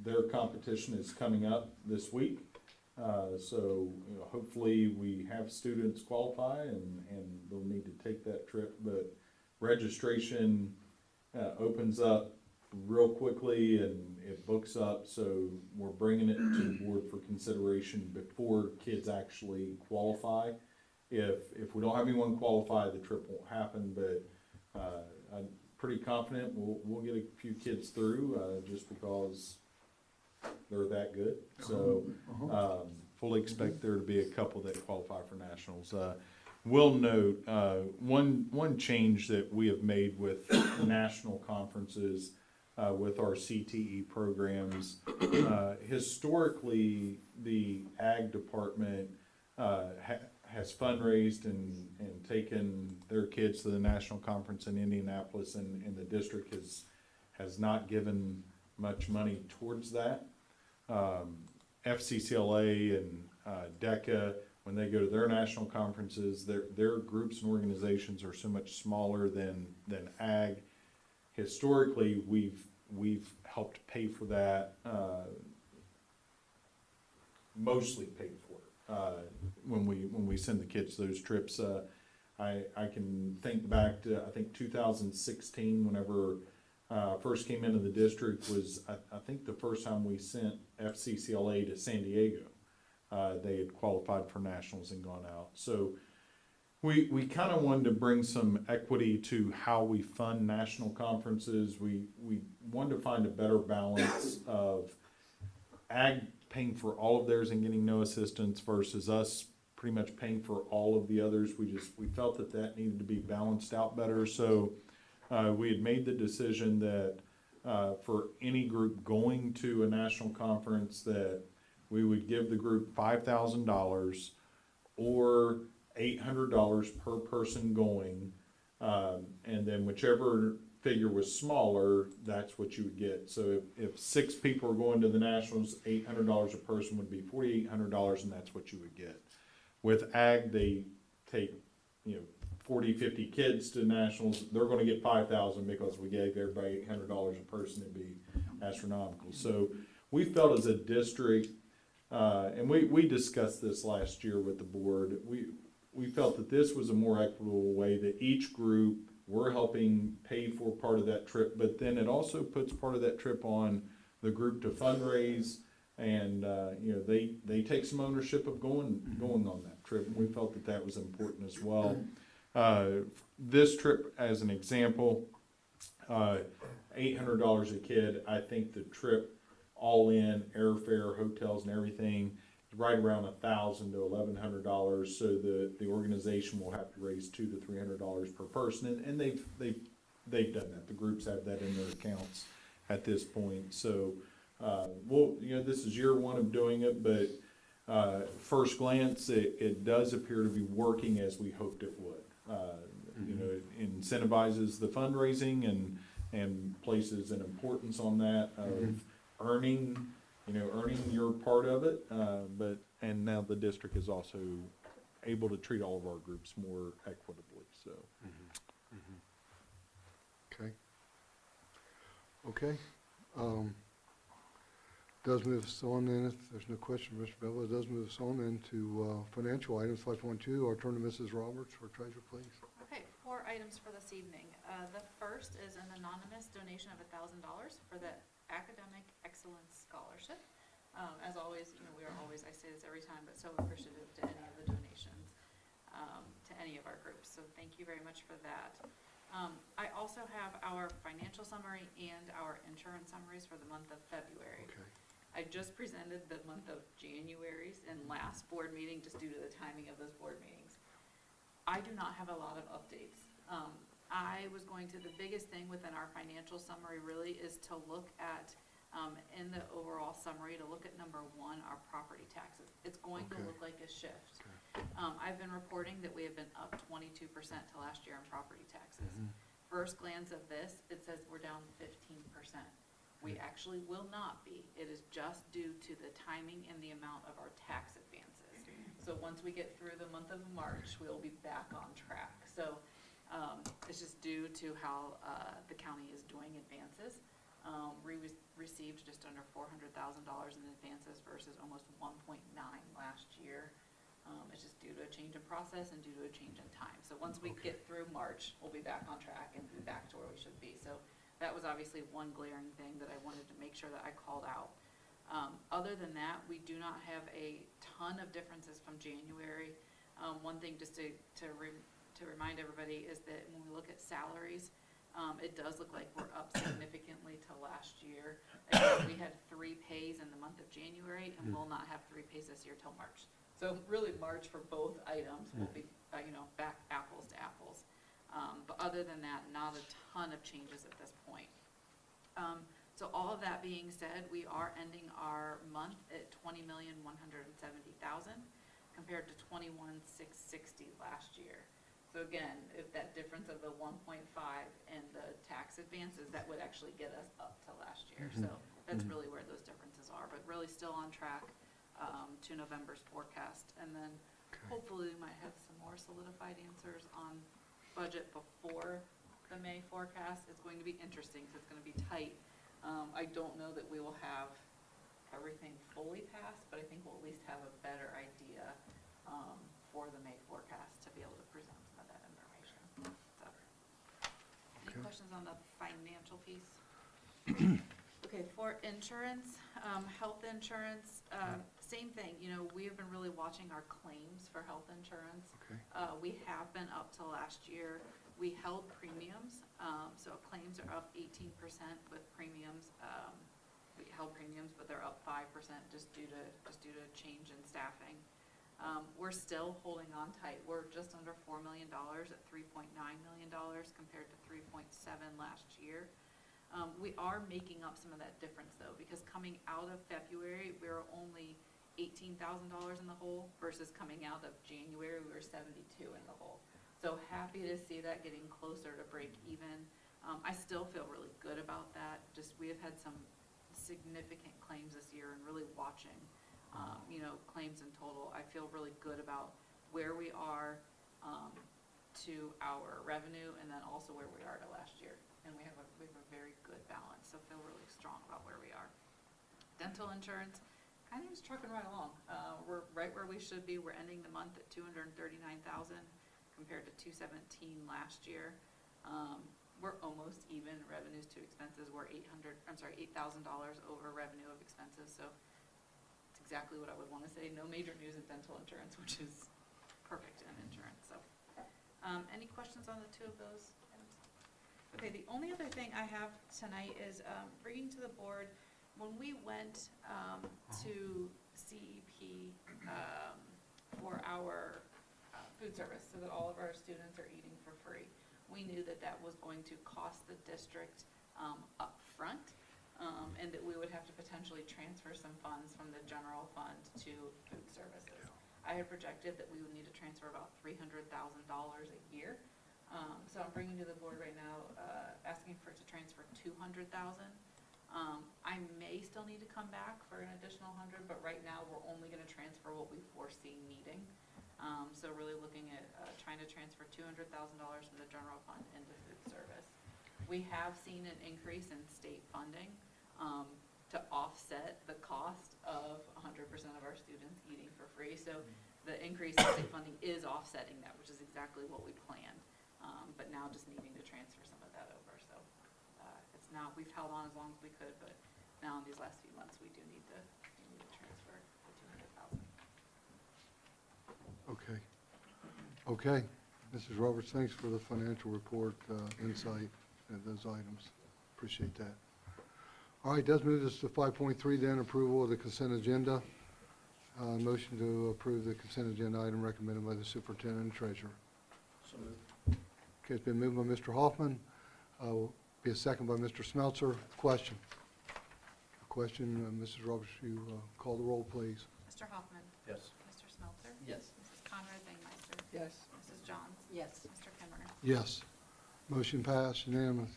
Their competition is coming up this week. Hopefully we have students qualify and they'll need to take that trip. But registration opens up real quickly and it books up, so we're bringing it to the board for consideration before kids actually qualify. If we don't have anyone qualify, the trip won't happen, but I'm pretty confident we'll get a few kids through just because they're that good. So fully expect there to be a couple that qualify for nationals. Will note one change that we have made with national conferences with our CTE programs. Historically, the ag department has fundraised and taken their kids to the national conference in Indianapolis, and the district has not given much money towards that. FCCLA and DECA, when they go to their national conferences, their groups and organizations are so much smaller than ag. Historically, we've helped pay for that, mostly paid for when we send the kids those trips. I can think back to, I think 2016, whenever first came into the district, was I think the first time we sent FCCLA to San Diego. They had qualified for nationals and gone out. So we kind of wanted to bring some equity to how we fund national conferences. We wanted to find a better balance of ag paying for all of theirs and getting no assistance versus us pretty much paying for all of the others. We felt that needed to be balanced out better. So we had made the decision that for any group going to a national conference, that we would give the group $5,000 or $800 per person going, and then whichever figure was smaller, that's what you would get. So if 6 people are going to the nationals, $800 a person would be $4,800, and that's what you would get. With ag, they take 40, 50 kids to nationals. They're going to get $5,000 because we gave everybody $800 a person. It'd be astronomical. So we felt as a district, and we discussed this last year with the board. We felt that this was a more equitable way that each group, we're helping pay for part of that trip, but then it also puts part of that trip on the group to fundraise, and they take some ownership of going on that trip. And we felt that was important as well. This trip, as an example, $800 a kid. I think the trip, all in, airfare, hotels, and everything, is right around $1,000 to $1,100. So the organization will have to raise $200 to $300 per person, and they've done that. The groups have that in their accounts at this point. So, this is year one of doing it, but first glance, it does appear to be working as we hoped it would. It incentivizes the fundraising and places an importance on that of earning your part of it. And now the district is also able to treat all of our groups more equitably, so. Okay. Does move us on then, if there's no question, Mr. Bella, it does move us on then to financial items, 5.2. I'll turn to Mrs. Roberts for treasurer, please. Okay, 4 items for this evening. The first is an anonymous donation of $1,000 for the Academic Excellence Scholarship. As always, we are always, I say this every time, but so appreciative to any of the donations to any of our groups. So thank you very much for that. I also have our financial summary and our insurance summaries for the month of February. Okay. I just presented the month of January's in last board meeting, just due to the timing of those board meetings. I do not have a lot of updates. The biggest thing within our financial summary really is to look at, in the overall summary, to look at number 1, our property taxes. It's going to look like a shift. I've been reporting that we have been up 22% to last year in property taxes. First glance of this, it says we're down 15%. We actually will not be. It is just due to the timing and the amount of our tax advances. So once we get through the month of March, we'll be back on track. So it's just due to how the county is doing advances. We received just under $400,000 in advances versus almost 1.9 last year. It's just due to a change in process and due to a change in time. So once we get through March, we'll be back on track and be back to where we should be. So that was obviously one glaring thing that I wanted to make sure that I called out. Other than that, we do not have a ton of differences from January. One thing just to remind everybody is that when we look at salaries, it does look like we're up significantly to last year. Again, we had 3 pays in the month of January and will not have 3 pays this year till March. So really March for both items will be, back apples to apples. But other than that, not a ton of changes at this point. So all of that being said, we are ending our month at $20,170,000 compared to $21,660 last year. So again, if that difference of the 1.5 and the tax advances, that would actually get us up to last year. So that's really where those differences are, but really still on track to November's forecast. And then hopefully we might have some more solidified answers on budget before the May forecast. It's going to be interesting because it's going to be tight. I don't know that we will have everything fully passed, but I think we'll at least have a better idea for the May forecast to be able to present some of that information. So, any questions on the financial piece? Okay, for insurance, health insurance, same thing. We have been really watching our claims for health insurance. Okay. We have been up to last year. We held premiums, so claims are up 18% with premiums. We held premiums, but they're up 5% just due to change in staffing. We're still holding on tight. We're just under $4 million at $3.9 million compared to 3.7 last year. We are making up some of that difference though, because coming out of February, we were only $18,000 in the hole versus coming out of January, we were 72 in the hole. So happy to see that getting closer to break even. I still feel really good about that. Just we have had some significant claims this year and really watching, claims in total. I feel really good about where we are to our revenue and then also where we are to last year. And we have a very good balance, so feel really strong about where we are. Dental insurance, kind of just trucking right along. We're right where we should be. We're ending the month at $239,000 compared to $217,000 last year. We're almost even revenues to expenses. We're $8,000 over revenue of expenses. So it's exactly what I would want to say. No major news in dental insurance, which is perfect in insurance. So Any questions on the two of those items? Okay, the only other thing I have tonight is bringing to the board, when we went to CEP for our food service, so that all of our students are eating for free, we knew that that was going to cost the district upfront, and that we would have to potentially transfer some funds from the general fund to food services. I had projected that we would need to transfer about $300,000 a year. So I'm bringing to the board right now, asking for it to transfer $200,000. I may still need to come back for an additional 100, but right now we're only gonna transfer what we foresee needing. So really looking at, trying to transfer $200,000 from the general fund into food service. We have seen an increase in state funding, to offset the cost of 100% of our students eating for free. So the increase in state funding is offsetting that, which is exactly what we planned. But now just needing to transfer some of that over. So it's now, we've held on as long as we could, but now in these last few months, we do need to transfer the $200,000. Okay. Okay. Mrs. Roberts, thanks for the financial report insight of those items. Appreciate that. All right, does move us to 5.3 then, approval of the consent agenda. Motion to approve the consent agenda item recommended by the superintendent and treasurer. So moved. Okay, it's been moved by Mr. Hoffman. Will be a second by Mr. Smeltzer. Question? Question, Mrs. Roberts, you call the roll, please. Mr. Hoffman. Yes. Mr. Smeltzer. Yes. Mrs. Conrad Dingmeister. Yes. Mrs. Johns. Yes. Mr. Kimmer. Yes. Motion passed, unanimous.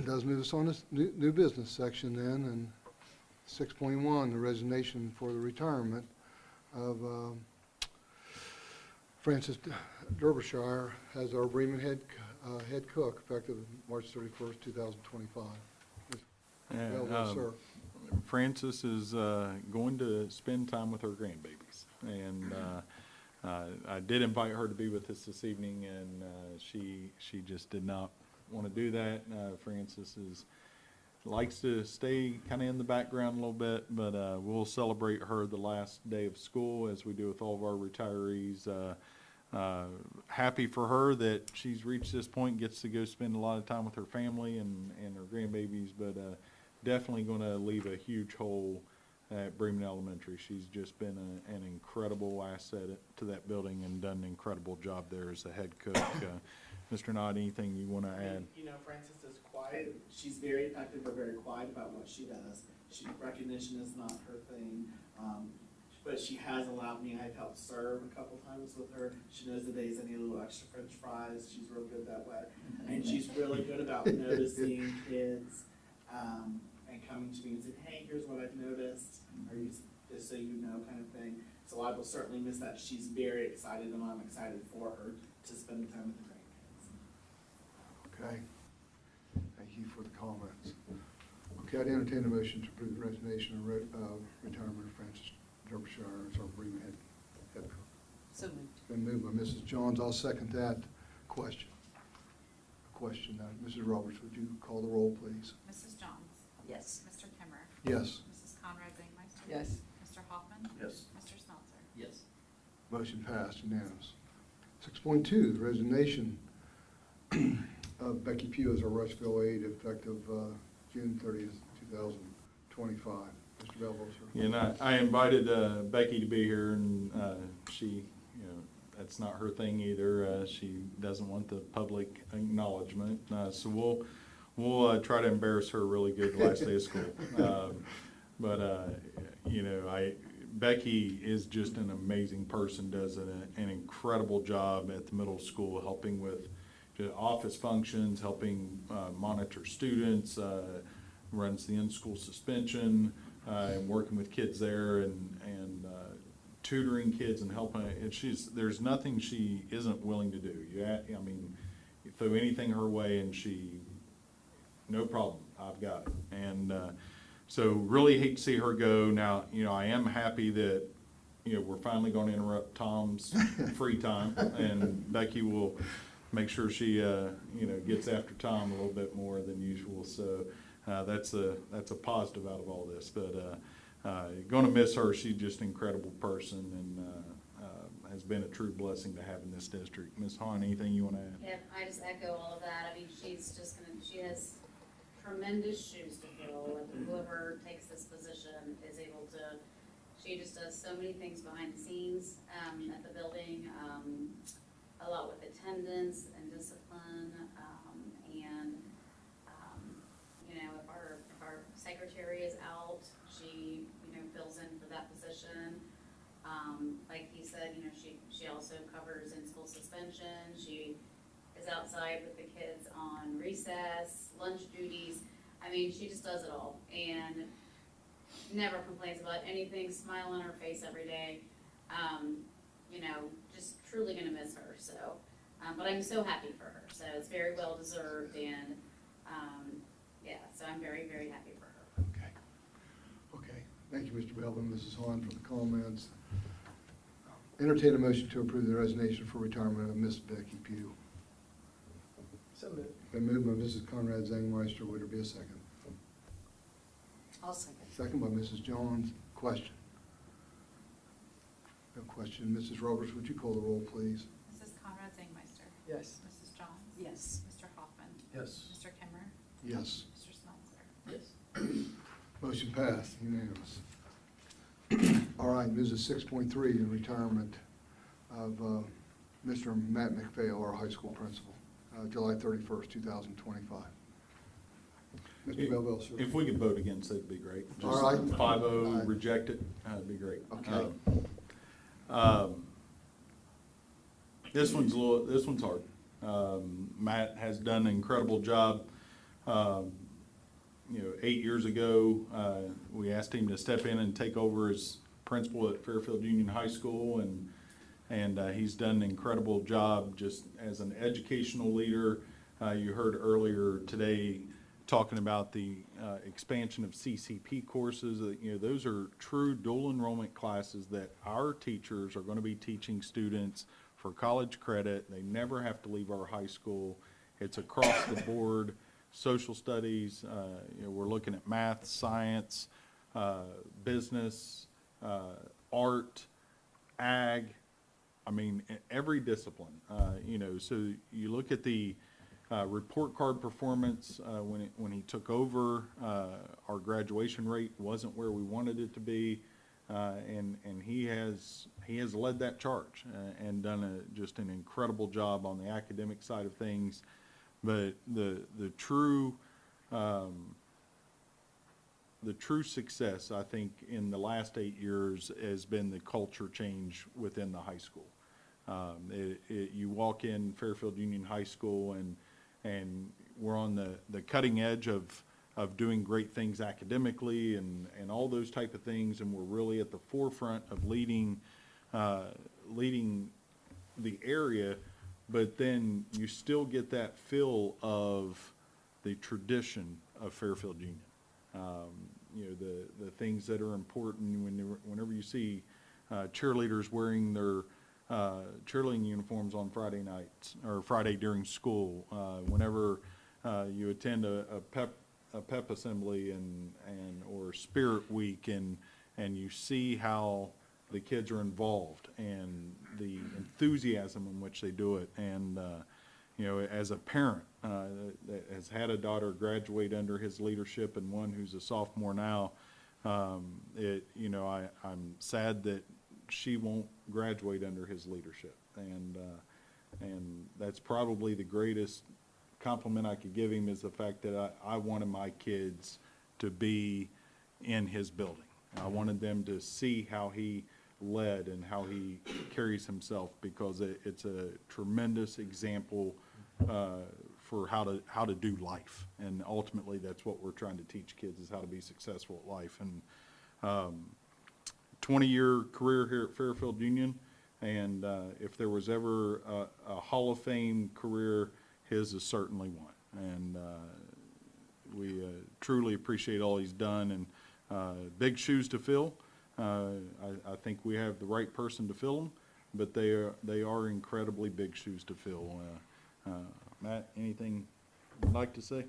Does move us on this new business section then, and 6.1, the resignation for the retirement of Francis Derbyshire as our Bremen head cook, effective March 31st, 2025. Yeah, Well, sir. Frances is going to spend time with her grandbabies, and I did invite her to be with us this evening, and she just did not want to do that. Frances likes to stay kind of in the background a little bit, but we'll celebrate her the last day of school as we do with all of our retirees. Happy for her that she's reached this point, gets to go spend a lot of time with her family and her grandbabies, but definitely going to leave a huge hole at Bremen Elementary. She's just been an incredible asset to that building and done an incredible job there as a head cook. Mr. Nod, anything you want to add? You know, Frances is quiet. She's very effective, but very quiet about what she does. Recognition is not her thing, but she has allowed me. I've helped serve a couple times with her. She knows the days I need a little extra French fries. She's real good that way, and she's really good about noticing kids and coming to me and saying, "Hey, here's what I've noticed. Are you just so you know," kind of thing. So I will certainly miss that. She's very excited, and I'm excited for her to spend the time with the grandkids. Okay. Thank you for the comments. Okay, I'd entertain a motion to approve the resignation and retirement of Francis Derbyshire as our Bremen head cook. So moved. It's been moved by Mrs. Johns. I'll second that. Question? Question. Mrs. Roberts, would you call the roll, please? Mrs. Johns. Yes. Mr. Kimmer. Yes. Mrs. Conrad Dingmeister. Yes. Mr. Hoffman. Yes. Mr. Smeltzer. Yes. Motion passed, unanimous. 6.2, the resignation of Becky Pugh as our Rushville aide effective June 30th, 2025. Mr. Belleville, sir. And I invited Becky to be here, and she, that's not her thing either. She doesn't want the public acknowledgement. So we'll try to embarrass her really good the last day of school. Becky is just an amazing person, does an incredible job at the middle school, helping with the office functions, helping monitor students, runs the in-school suspension, and working with kids there and tutoring kids and helping. And there's nothing she isn't willing to do. You throw anything her way and no problem, I've got it. And so really hate to see her go. Now, I am happy that, we're finally going to interrupt Tom's free time, and Becky will make sure she, gets after Tom a little bit more than usual. So that's a positive out of all this. But going to miss her. She's just an incredible person and has been a true blessing to have in this district. Ms. Hahn, anything you want to add? Yep, I just echo all of that. I mean, she has tremendous shoes to fill, and whoever takes this position is able to, she just does so many things behind the scenes, at the building, a lot with attendance and discipline, you know, if our secretary is out, she, you know, fills in for that position. Like he said, you know, she also covers in-school suspension, she is outside with the kids on recess, lunch duties. I mean, she just does it all, and never complains about anything, smile on her face every day. You know, just truly gonna miss her, so, but I'm so happy for her, so it's very well deserved, and, yeah, so I'm very, very happy for her. Okay. Okay. Thank you, Mr. Belvin, Mrs. Hahn, for the comments. Entertain a motion to approve the resignation for retirement of Miss Becky Pugh. So moved. Been moved by Mrs. Conrad Zangmeister. Would there be a second? I'll second. Second by Mrs. Johns. Question? No question. Mrs. Roberts, would you call the roll, please? Mrs. Conrad Zangmeister. Yes. Mrs. Johns. Yes. Mr. Hoffman. Yes. Mr. Kimmer. Yes. Mr. Smeltzer. Yes. Motion passed, unanimous. All right, this is 6.3, the retirement of Mr. Matt McPhail, our high school principal, July 31st, 2025. Mr. Belleville, sir. If we could vote against, that'd be great. All right. 5-0, reject it, that'd be great. Okay. This one's hard. Matt has done an incredible job. You know, 8 years ago, we asked him to step in and take over as principal at Fairfield Union High School, and he's done an incredible job just as an educational leader. You heard earlier today talking about the expansion of CCP courses. You know, those are true dual enrollment classes that our teachers are going to be teaching students for college credit. They never have to leave our high school. It's across the board. Social studies, you know, we're looking at math, science, business, art, ag, I mean, every discipline, you know, so you look at the report card performance, when he took over, our graduation rate wasn't where we wanted it to be, and he has led that charge, and done just an incredible job on the academic side of things. But the true success, I think, in the last 8 years has been the culture change within the high school. You walk in Fairfield Union High School, and we're on the cutting edge of doing great things academically and all those type of things, and we're really at the forefront of leading the area. But then you still get that feel of the tradition of Fairfield Union. You know, the things that are important whenever you see cheerleaders wearing their cheerleading uniforms on Friday nights or Friday during school. Whenever you attend a pep assembly or Spirit Week, and you see how the kids are involved and the enthusiasm in which they do it. And, you know, as a parent that has had a daughter graduate under his leadership and one who's a sophomore now, you know, I'm sad that she won't graduate under his leadership. And that's probably the greatest compliment I could give him, is the fact that I wanted my kids to be in his building. I wanted them to see how he led and how he carries himself, because it's a tremendous example for how to do life. And ultimately, that's what we're trying to teach kids, is how to be successful at life. And 20-year career here at Fairfield Union, and if there was ever a Hall of Fame career, his is certainly one. And we truly appreciate all he's done, and big shoes to fill. I think we have the right person to fill them, but they are incredibly big shoes to fill. Matt, anything you'd like to say?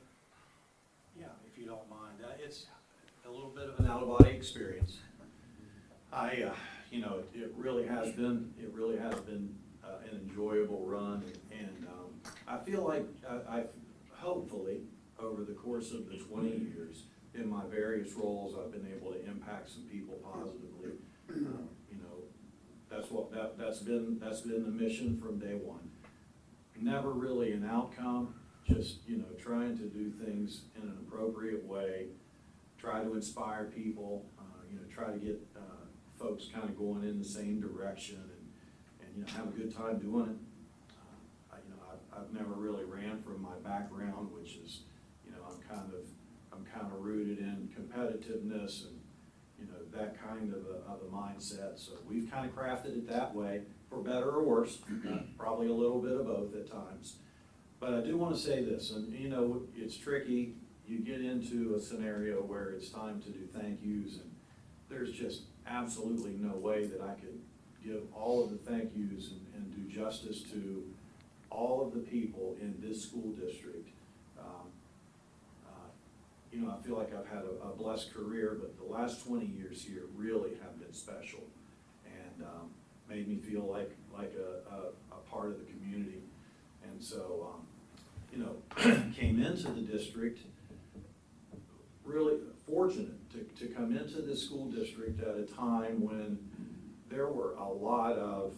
Yeah, if you don't mind. It's a little bit of an out-of-body experience. I you know, it really has been an enjoyable run, and I feel like I've hopefully, over the course of the 20 years, in my various roles, I've been able to impact some people positively. You know, that's been the mission from day one. Never really an outcome, just, you know, trying to do things in an appropriate way, try to inspire people, you know, try to get folks kind of going in the same direction, and you know, have a good time doing it. You know, I've never really ran from my background, which is, you know, I'm kind of rooted in competitiveness and, you know, that kind of a mindset. So we've kind of crafted it that way, for better or worse, probably a little bit of both at times. But I do want to say this, and you know, it's tricky. You get into a scenario where it's time to do thank yous, and there's just absolutely no way that I could give all of the thank yous and do justice to all of the people in this school district. You know, I feel like I've had a blessed career, but the last 20 years here really have been special, and made me feel like a part of the community. And so, you know, came into the district really fortunate to come into this school district at a time when there were a lot of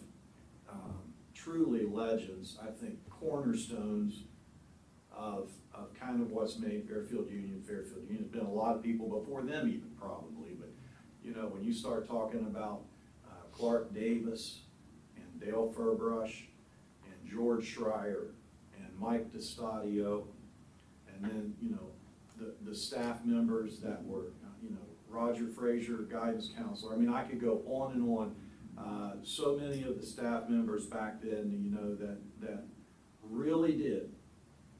truly legends, I think cornerstones of kind of what's made Fairfield Union, Fairfield Union. There's been a lot of people before them even probably, but you know, when you start talking about Clark Davis and Dale Furbrush and George Schreier and Mike DeStadio, and then, you know, the staff members that were, you know, Roger Frazier, guidance counselor. I mean, I could go on and on. So many of the staff members back then, you know, that really did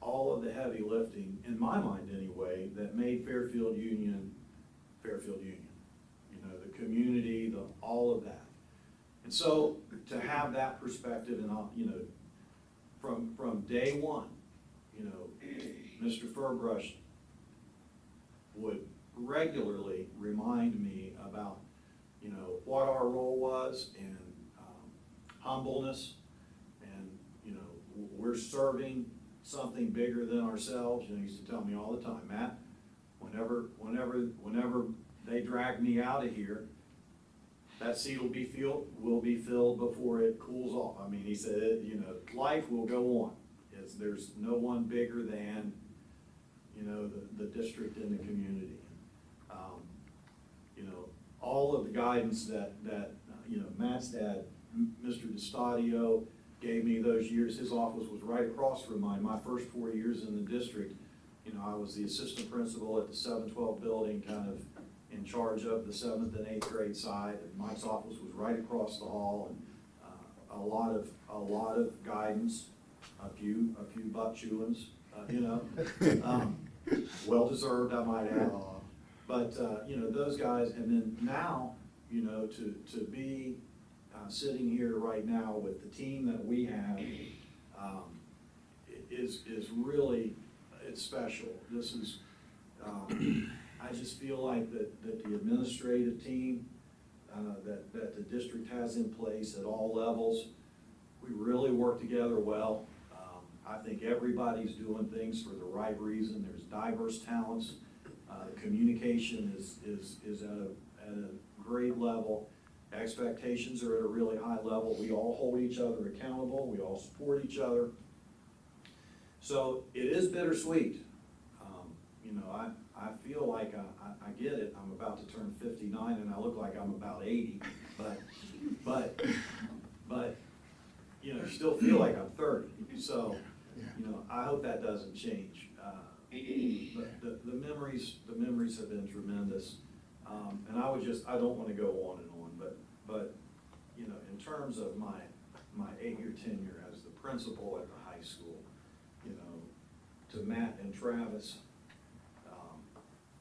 all of the heavy lifting, in my mind anyway, that made Fairfield Union, Fairfield Union. You know, the community, all of that. And so to have that perspective, and you know, from day one, you know, Mr. Furbrush would regularly remind me about, you know, what our role was, and humbleness, and, you know, we're serving something bigger than ourselves. You know, he used to tell me all the time, Matt, whenever they drag me out of here, that seat will be filled before it cools off. I mean, he said, you know, life will go on. There's no one bigger than, you know, the district and the community. You know, all of the guidance that you know, Matt's dad, Mr. DeStadio, gave me those years. His office was right across from mine. My first 4 years in the district, you know, I was the assistant principal at the 712 building, kind of in charge of the 7th and 8th grade side. And Mike's office was right across the hall, and a lot of guidance, a few butt chewings, you know, well deserved, I might add. But you know, those guys, and then now, you know, to be sitting here right now with the team that we have, is really, it's special. This is, I just feel like that the administrative team that the district has in place at all levels, we really work together well. I think everybody's doing things for the right reason. There's diverse talents. Communication is at a great level. Expectations are at a really high level. We all hold each other accountable. We all support each other. So it is bittersweet. You know, I feel like I get it. I'm about to turn 59 and I look like I'm about 80, but you know, still feel like I'm 30. So, you know, I hope that doesn't change. But the memories have been tremendous. And I don't want to go on and on, but you know, in terms of my 8-year tenure as the principal at the high school, you know, to Matt and Travis,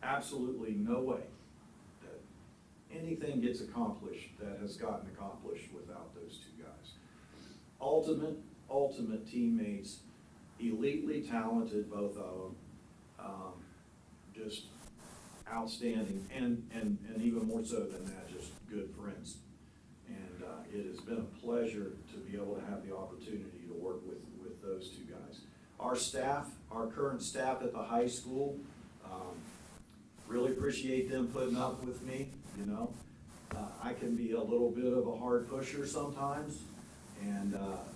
absolutely no way that anything gets accomplished that has gotten accomplished without those two guys. Ultimate teammates, elitely talented, both of them, just outstanding, and even more so than that, just good friends. it has been a pleasure to be able to have the opportunity to work with those two guys. Our staff, our current staff at the high school, really appreciate them putting up with me, you know. I can be a little bit of a hard pusher sometimes, and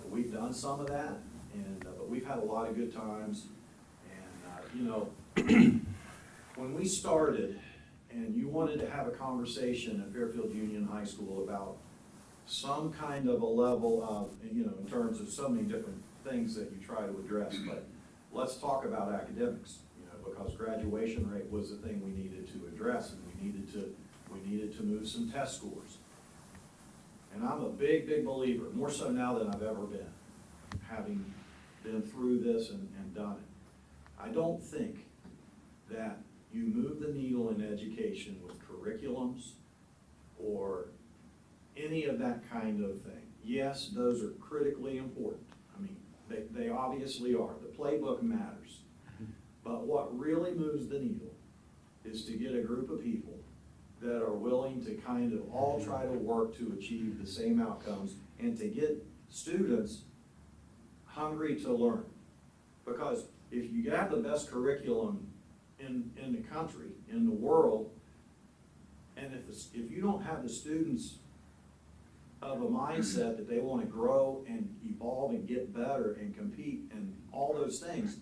we've done some of that, and but we've had a lot of good times. And you know, when we started, and you wanted to have a conversation at Fairfield Union High School about some kind of a level of, you know, in terms of so many different things that you try to address, but let's talk about academics, you know, because graduation rate was the thing we needed to address, and we needed to move some test scores. And I'm a big, big believer, more so now than I've ever been, having been through this and done it. I don't think that you move the needle in education with curriculums or any of that kind of thing. Yes, those are critically important. I mean, they obviously are. The playbook matters. But what really moves the needle is to get a group of people that are willing to kind of all try to work to achieve the same outcomes and to get students hungry to learn. Because if you have the best curriculum in the country, in the world, and if you don't have the students of a mindset that they want to grow and evolve and get better and compete and all those things,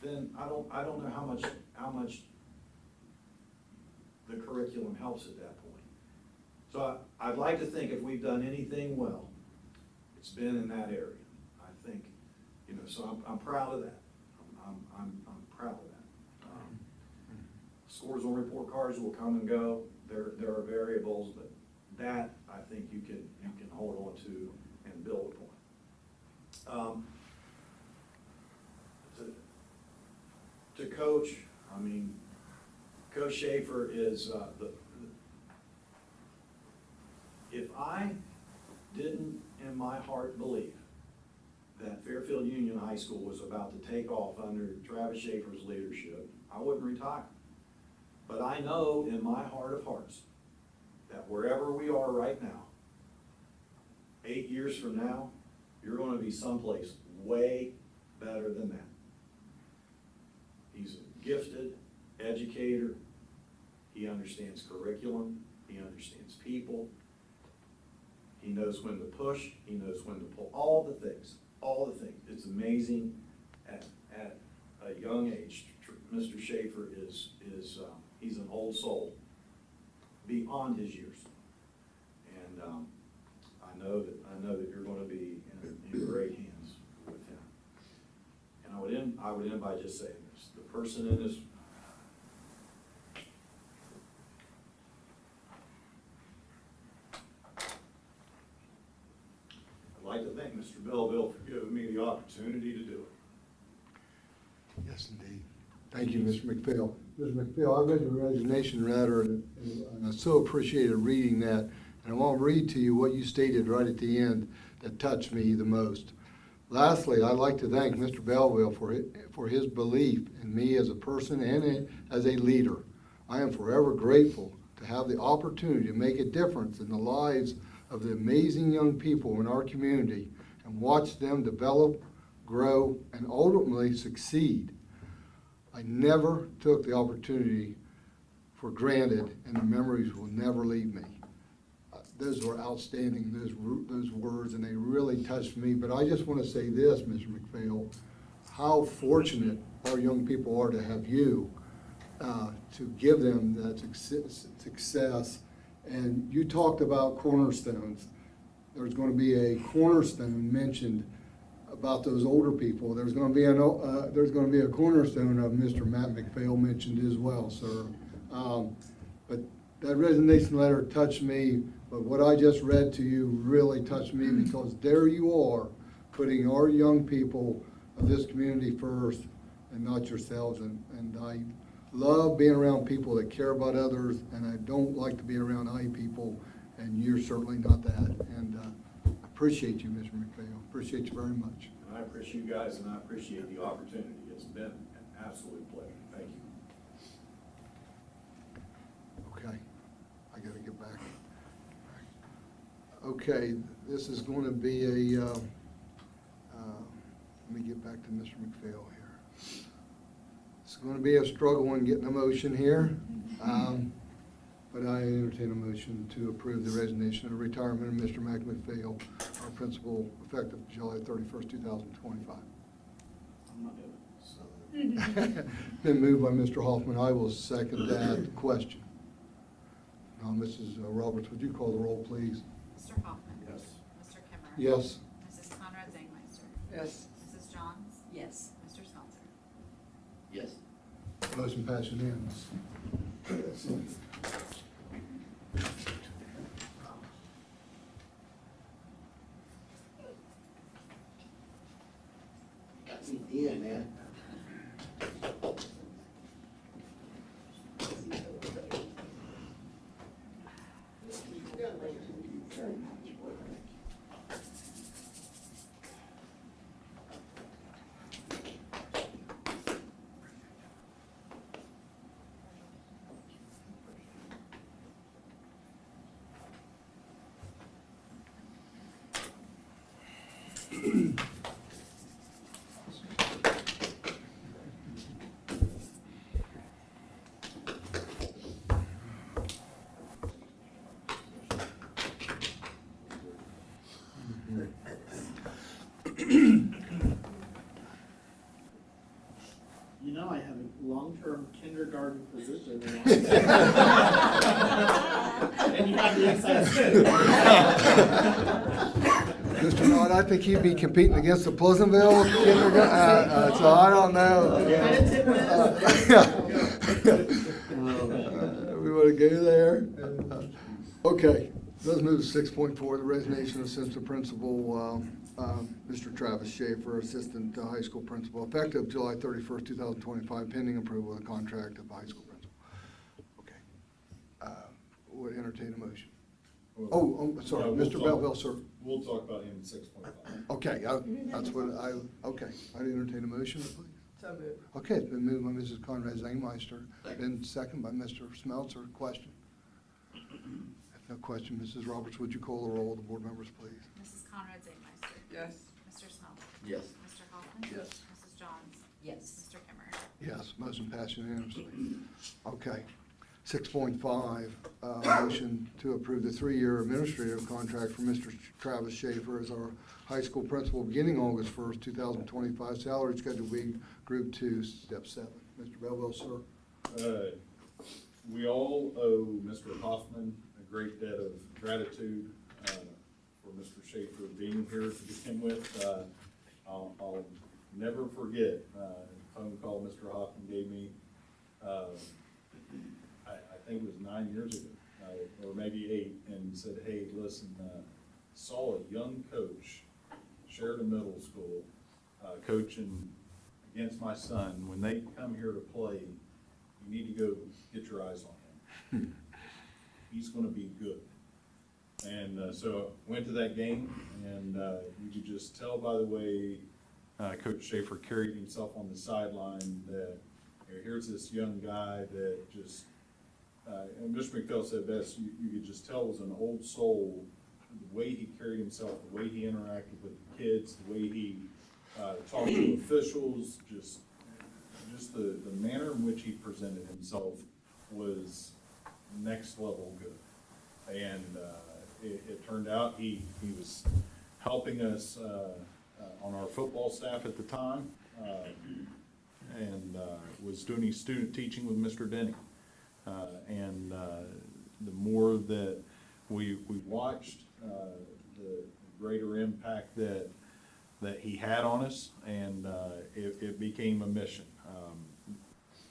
then I don't know how much the curriculum helps at that point. So I'd like to think if we've done anything well, it's been in that area. I think, you know, so I'm proud of that. I'm proud of that. Scores on report cards will come and go. There are variables, but that I think you can hold on to and build upon. To Coach, I mean, Coach Schaefer is if I didn't in my heart believe that Fairfield Union High School was about to take off under Travis Schaefer's leadership, I wouldn't retire. But I know in my heart of hearts that wherever we are right now, 8 years from now, you're going to be someplace way better than that. He's a gifted educator. He understands curriculum. He understands people. He knows when to push. He knows when to pull. All the things. All the things. It's amazing at a young age. Mr. Schaefer is he's an old soul beyond his years. And I know that you're going to be in great hands with him. And I would end by just saying this: the person in this. I'd like to thank Mr. Belleville for giving me the opportunity to do it. Yes, indeed. Thank you, Mr. McPhail. Mr. McPhail, I read your resignation letter, and I so appreciated reading that. And I want to read to you what you stated right at the end that touched me the most. Lastly, I'd like to thank Mr. Belleville for his belief in me as a person and as a leader. I am forever grateful to have the opportunity to make a difference in the lives of the amazing young people in our community and watch them develop, grow, and ultimately succeed. I never took the opportunity for granted, and the memories will never leave me. Those were outstanding, those words, and they really touched me. But I just want to say this, Mr. McPhail, how fortunate our young people are to have you to give them that success. And you talked about cornerstones. There's going to be a cornerstone mentioned about those older people. There's going to be a cornerstone of Mr. Matt McPhail mentioned as well, sir. But that resignation letter touched me. But what I just read to you really touched me, because there you are, putting our young people of this community first and not yourselves. And I love being around people that care about others, and I don't like to be around high people, and you're certainly not that. And I appreciate you, Mr. McPhail. Appreciate you very much. And I appreciate you guys, and I appreciate the opportunity. It's been an absolute pleasure. Thank you. Okay, I gotta get back. Okay, this is going to be a, let me get back to Mr. McPhail here. It's going to be a struggle in getting a motion here, but I entertain a motion to approve the resignation and retirement of Mr. Mac McPhail, our principal, effective July 31st, 2025. I'm not doing it. Been moved by Mr. Hoffman. I will second that question. Now, Mrs. Roberts, would you call the roll, please? Mr. Hoffman. Yes. Mr. Kimmer. Yes. Mrs. Conrad Zangmeister. Yes. Mrs. Johns. Yes. Mr. Smelter. Yes. Motion passed unanimous. Got me in, man. You know, I have a long-term kindergarten position. And you have the inside scoop. Mr. Knott, I think he'd be competing against the Pleasantville kindergarten, so I don't know. We want to go there? Okay, let's move to 6.4, the resignation of assistant principal, Mr. Travis Schaefer, assistant high school principal, effective July 31st, 2025, pending approval of the contract of the high school principal. Okay. Would entertain a motion. Oh, sorry, No, we'll Mr. talk- Belleville, sir. We'll talk about him in 6.5. Okay, that's what okay, I'd entertain a motion, please. So moved. Okay, it's been moved by Mrs. Conrad Zangmeister, then second by Mr. Smeltzer. Question? If no question, Mrs. Roberts, would you call the roll of the board members, please? Mrs. Conrad Zangmeister. Yes. Mr. Smelter. Yes. Mr. Hoffman. Yes. Mrs. Johns. Yes. Mr. Kimmer. Yes, motion passed unanimously. Okay. 6.5, motion to approve the 3-year administrative contract for Mr. Travis Schaefer as our high school principal beginning August 1st, 2025. Salary schedule be Group 2, Step 7. Mr. Belleville, sir. We all owe Mr. Hoffman a great debt of gratitude for Mr. Schaefer being here to begin with. I'll never forget a phone call Mr. Hoffman gave me, I think it was 9 years ago, or maybe 8, and said, hey, listen, saw a young coach, Sheridan Middle School, coaching against my son. When they come here to play, you need to go get your eyes on him. He's gonna be good. And so I went to that game, and you could just tell by the way Coach Schaefer carried himself on the sideline that here's this young guy that just, and Mr. McPhail said best, you could just tell was an old soul, the way he carried himself, the way he interacted with the kids, the way he talked to officials, just the manner in which he presented himself was next level good. And it turned out he was helping us on our football staff at the time, and was doing his student teaching with Mr. Denny. And the more that we watched, the greater impact that he had on us, and it became a mission.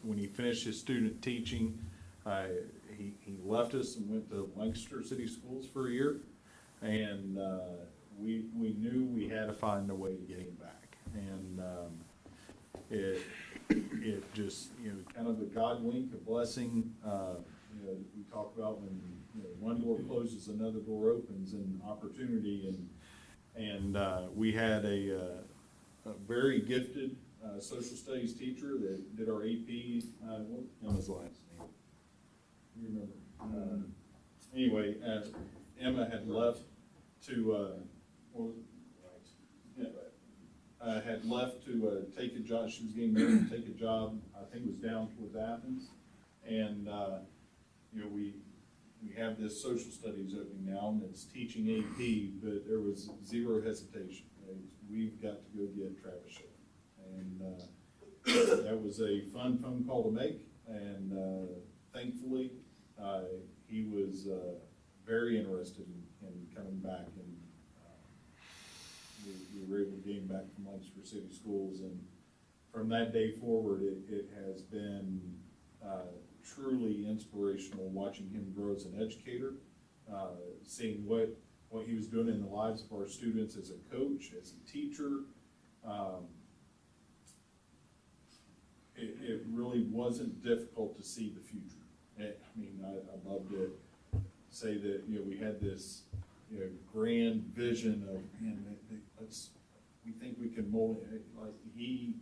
When he finished his student teaching, he left us and went to Lancaster City Schools for a year, and we knew we had to find a way to get him back. And it just, kind of a God wink, a blessing. We talk about when one door closes, another door opens, and opportunity. And we had a very gifted social studies teacher that did our AP. What was his last name? You remember? Anyway, Emma had left had left to take a job. She was getting married to take a job, I think it was down towards Athens. And, you know, we have this social studies opening now, and it's teaching AP, but there was zero hesitation. We've got to go get Travis Schaefer. And that was a fun phone call to make, and thankfully, he was very interested in coming back, and we were able to get him back from Lancaster City Schools. And from that day forward, it has been truly inspirational watching him grow as an educator, seeing what he was doing in the lives of our students as a coach, as a teacher. It really wasn't difficult to see the future. I mean, I love to say that, you know, we had this, you know, grand vision of, man, we think we can mold it. Like, he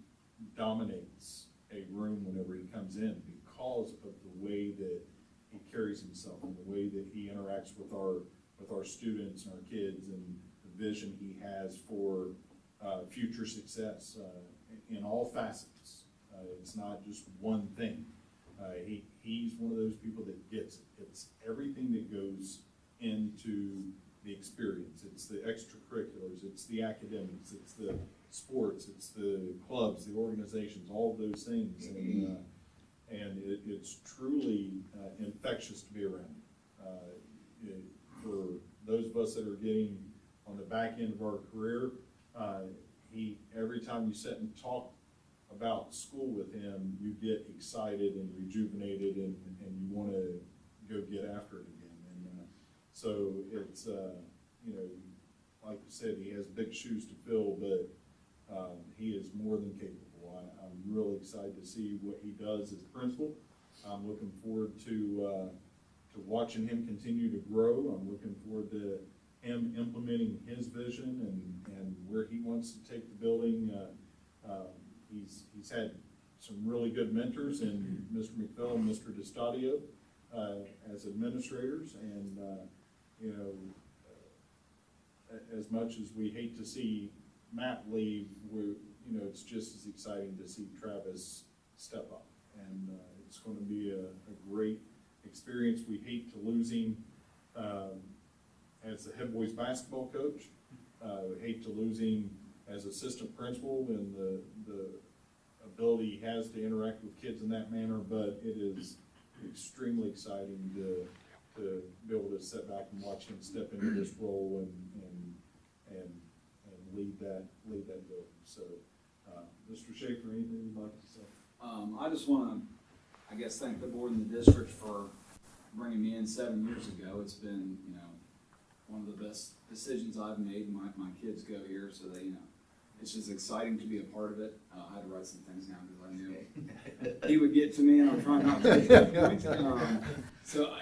dominates a room whenever he comes in because of the way that he carries himself and the way that he interacts with our students and our kids, and the vision he has for future success in all facets. It's not just one thing. He's one of those people that gets it. It's everything that goes into the experience. It's the extracurriculars, it's the academics, it's the sports, it's the clubs, the organizations, all of those things. And it's truly infectious to be around. For those of us that are getting on the back end of our career, every time you sit and talk about school with him, you get excited and rejuvenated, and you want to go get after it again. And so it's, you know, like you said, he has big shoes to fill, but he is more than capable. I'm really excited to see what he does as principal. I'm looking forward to watching him continue to grow. I'm looking forward to him implementing his vision and where he wants to take the building. He's had some really good mentors in Mr. McPhail and Mr. DeStadio as administrators, and you know, as much as we hate to see Matt leave, it's just as exciting to see Travis step up, and it's going to be a great experience. We hate to lose him as the head boys basketball coach. We hate to lose him as assistant principal and the ability he has to interact with kids in that manner, but it is extremely exciting to be able to sit back and watch him step into this role and lead that building. So, Mr. Schaefer, anything you'd like to say? I just want to, I guess, thank the board and the district for bringing me in 7 years ago. It's been, one of the best decisions I've made. My kids go here, so they, it's just exciting to be a part of it. I had to write some things down because I knew he would get to me, and I'm trying not to get to So,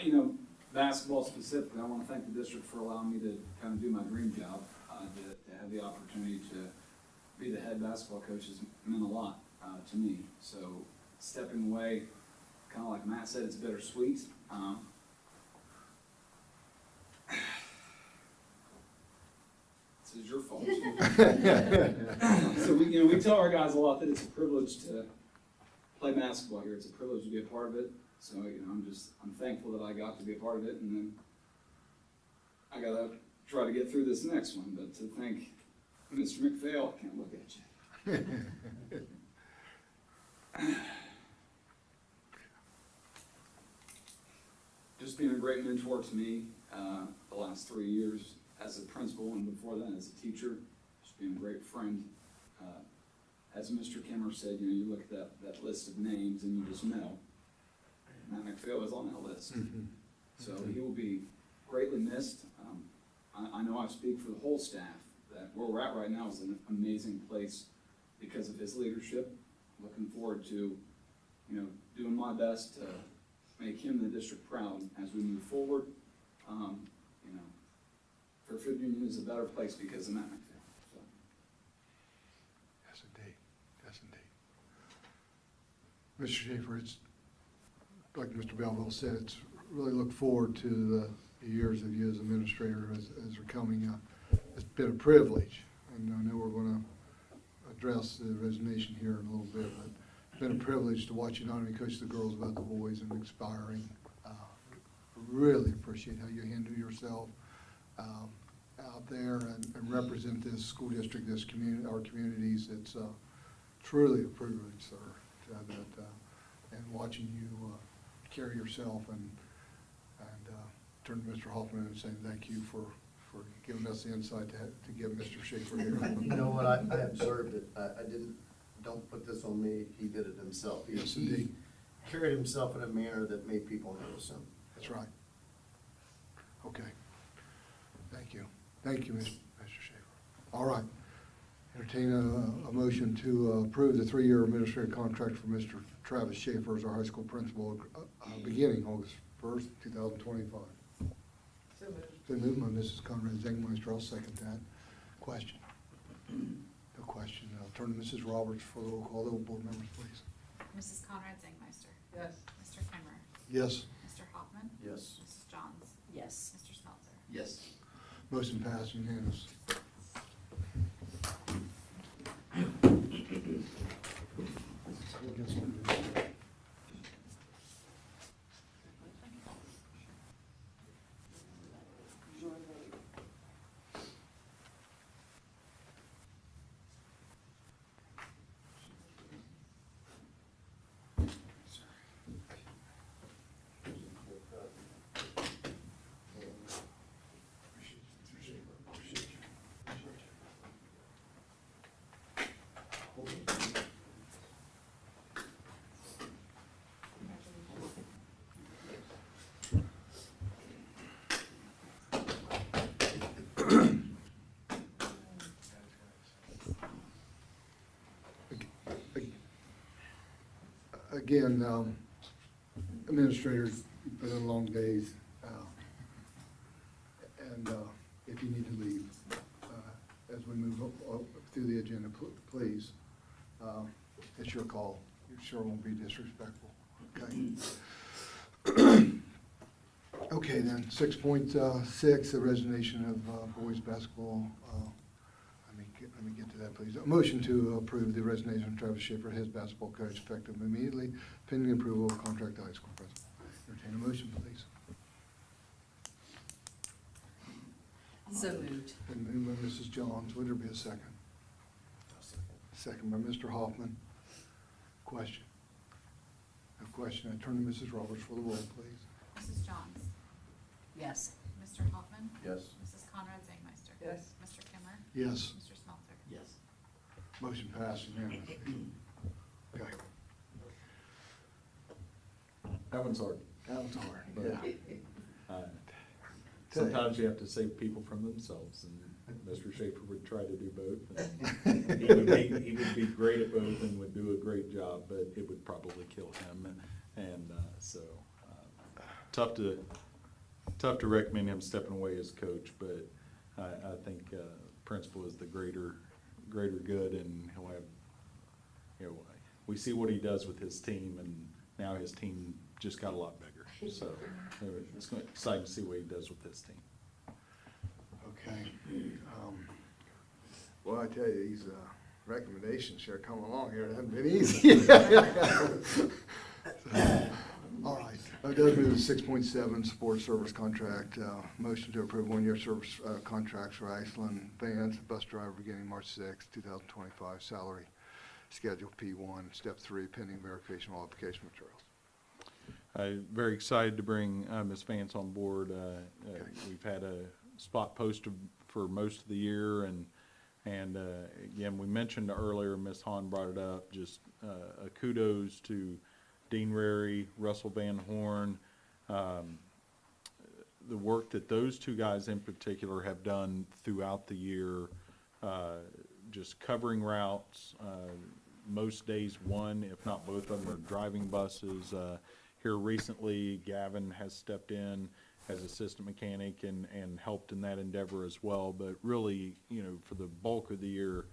basketball specifically, I want to thank the district for allowing me to kind of do my dream job. To have the opportunity to be the head basketball coach has meant a lot to me. So stepping away, kind of like Matt said, it's bittersweet. This is your fault. So we tell our guys a lot that it's a privilege to play basketball here. It's a privilege to be a part of it. So I'm thankful that I got to be a part of it, and then I gotta try to get through this next one. But to thank Mr. McPhail, I can't look at you. Just being a great mentor to me the last 3 years as a principal, and before that as a teacher. Just being a great friend. As Mr. Kimmer said, you look at that list of names and you just know Matt McPhail is on that list. So he will be greatly missed. I know I speak for the whole staff that where we're at right now is an amazing place because of his leadership. Looking forward to, doing my best to make him the district proud as we move forward. Fairfield Union is a better place because of Matt McPhail. So. Yes, indeed. Yes, indeed. Mr. Schaefer, it's like Mr. Belleville said, it's really look forward to the years of you as administrator as are coming up. It's been a privilege, and I know we're gonna address the resignation here in a little bit, but it's been a privilege to watch you not only coach the girls but the boys, and inspiring. Really appreciate how you handle yourself out there and represent this school district, this community, our communities. It's truly a privilege, sir, to have that, and watching you carry yourself and turn to Mr. Hoffman and saying thank you for giving us the insight to give Mr. Schaefer here. You know what, I observed it, don't put this on me, he did it himself. Yes, indeed. Carried himself in a manner that made people notice him. That's right. Okay. Thank you. Thank you, Mr. Schaefer. All right. Entertain a motion to approve the 3-year administrative contract for Mr. Travis Schaefer as our high school principal, beginning August 1st, 2025. So moved. Been moved by Mrs. Conrad Zengmeister. I'll second that. Question? No question. I'll turn to Mrs. Roberts for the roll call. The board members, please. Mrs. Conrad Zangmeister. Yes. Mr. Kimmer. Yes. Mr. Hoffman. Yes. Mrs. Johns. Yes. Mr. Smelter. Yes. Motion passed unanimous. Again, administrators, you've been in long days, and if you need to leave, as we move up through the agenda, please, it's your call. You sure won't be disrespectful, okay? Okay, then, 6.6, the resignation of boys basketball. Let me get to that, please. A motion to approve the resignation of Travis Schaefer, his basketball coach, effective immediately, pending approval of contract to high school principal. Entertain a motion, please. So moved. And moved by Mrs. Johns. Would there be a second? Second by Mr. Hoffman. Question? No question. I turn to Mrs. Roberts for the roll, please. Mrs. Johns. Yes. Mr. Hoffman. Yes. Mrs. Conrad Zangmeister. Yes. Mr. Kimmer. Yes. Mr. Smelter. Yes. Motion passed unanimously. Okay. That one's hard. That was hard, But, yeah. Sometimes you have to save people from themselves, and Mr. Schaefer would try to do both. He would be great at both and would do a great job, but it would probably kill him. And so, tough to recommend him stepping away as coach, but I think principal is the greater good, and he'll have, you know, we see what he does with his team, and now his team just got a lot bigger. So it's exciting to see what he does with his team. Okay. Well, I tell you, these recommendations sure come along here. It hasn't been easy. So, all right. That does move to 6.7, support service contract. Motion to approve 1-year service contracts for Ashland Vance, bus driver, beginning March 6, 2025. Salary schedule P1, step 3, pending verification of all application materials. Very excited to bring Ms. Vance on board. We've had a spot posted for most of the year, and again, we mentioned earlier, Ms. Hahn brought it up, just a kudos to Dean Rary, Russell Van Horn, the work that those two guys in particular have done throughout the year, just covering routes, most days one, if not both of them, are driving buses. Here recently, Gavin has stepped in as assistant mechanic and helped in that endeavor as well. But really, you know, for the bulk of the year,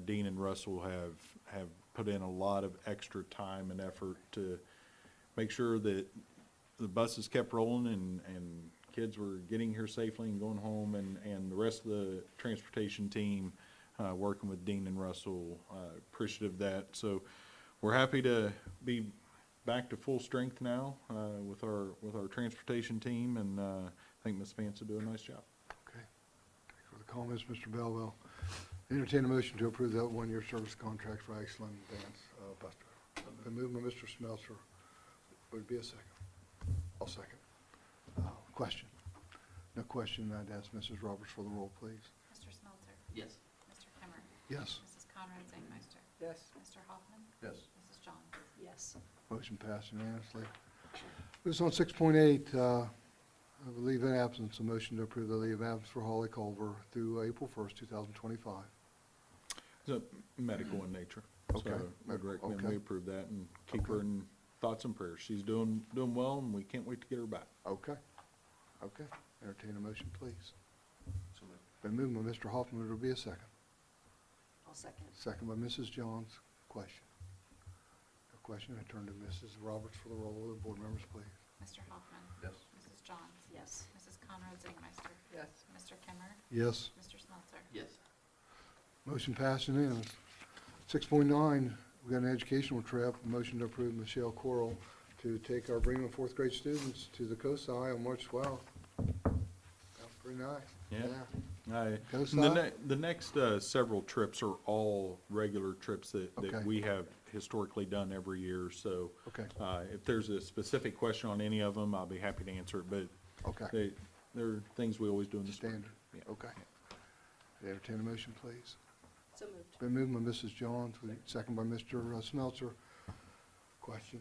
Dean and Russell have put in a lot of extra time and effort to make sure that the buses kept rolling and kids were getting here safely and going home, and the rest of the transportation team, working with Dean and Russell, appreciative of that. So we're happy to be back to full strength now, with our transportation team, and, I think Ms. Vance will do a nice job. Okay. Thank you for the comments, Mr. Belleville. Entertain a motion to approve that one-year service contract for Ashland Vance, bus driver. Been moved by Mr. Smeltzer. Would it be a second? I'll second. Question? No question, I'd ask Mrs. Roberts for the roll, please. Mr. Smelter? Yes. Mr. Kimmer? Yes. Mrs. Conrad Zangmeister? Yes. Mr. Hoffman? Yes. Mrs. Johns? Yes. Motion passed unanimously. This on 6.8, the leave of absence, a motion to approve the leave of absence for Holly Culver through April 1st, 2025. It's medical in nature. Okay. So I'd recommend Okay. we approve that and keep Okay. her in thoughts and prayers. She's doing well, and we can't wait to get her back. Okay. Okay. Entertain a motion, please. Been moved by Mr. Hoffman. Would there be a second? I'll second. Second by Mrs. Johns. Question? No question. I turn to Mrs. Roberts for the roll of the board members, please. Mr. Hoffman? Yes. Mrs. Johns? Yes. Mrs. Conrad Zangmeister? Yes. Mr. Kimmer? Yes. Mr. Smelter? Yes. Motion passed unanimous. 6.9, we got an educational trip. A motion to approve Michelle Coral to take our Bremen fourth grade students to the COSI on March 12th. That's pretty nice. Yeah. Go The next several trips are all regular trips that Okay. we have historically done every year. So Okay. if there's a specific question on any of them, I'll be happy to answer it. But Okay. they're things we always do in the spring. Standard. Yeah. Okay. Entertain a motion, please. So moved. Been moved by Mrs. Johns, second by Mr. Smeltzer. Question?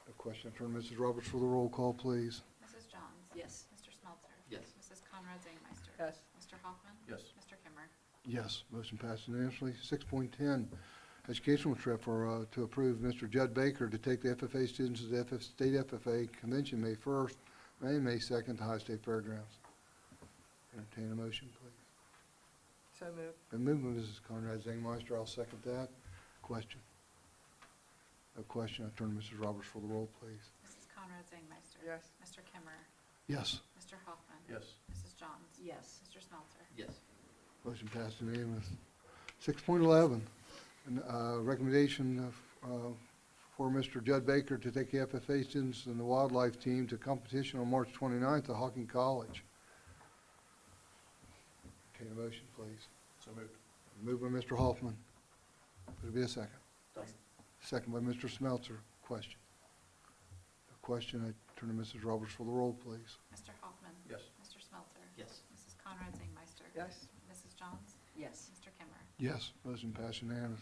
A question. I turn to Mrs. Roberts for the roll call, please. Mrs. Johns? Yes. Mr. Smelter? Yes. Mrs. Conrad Zangmeister? Yes. Mr. Hoffman? Yes. Mr. Kimmer? Yes, motion passed unanimously. 6.10, educational trip for, to approve Mr. Judd Baker to take the FFA students to the State FFA Convention May 1st, May 2nd to High State Fairgrounds. Entertain a motion, please. So moved. Been moved by Mrs. Conrad Zangmeister. I'll second that. Question? No question. I turn to Mrs. Roberts for the roll, please. Mrs. Conrad Zangmeister? Yes. Mr. Kimmer? Yes, Mr. Hoffman? Yes. Mrs. Johns? Yes. Mr. Smelter? Yes. motion passed unanimous. 6.11, recommendation for Mr. Judd Baker to take the FFA students and the wildlife team to competition on March 29th at Hawking College. Entertain a motion, please. So moved. Moved by Mr. Hoffman. Would there be a second? Second. Second by Mr. Smeltzer. Question? A question, I turn to Mrs. Roberts for the roll, please. Mr. Hoffman? Yes. Mr. Smelter? Yes. Mrs. Conrad Zangmeister? Yes. Mrs. Johns? Yes. Mr. Kimmer? Yes, motion passed unanimous.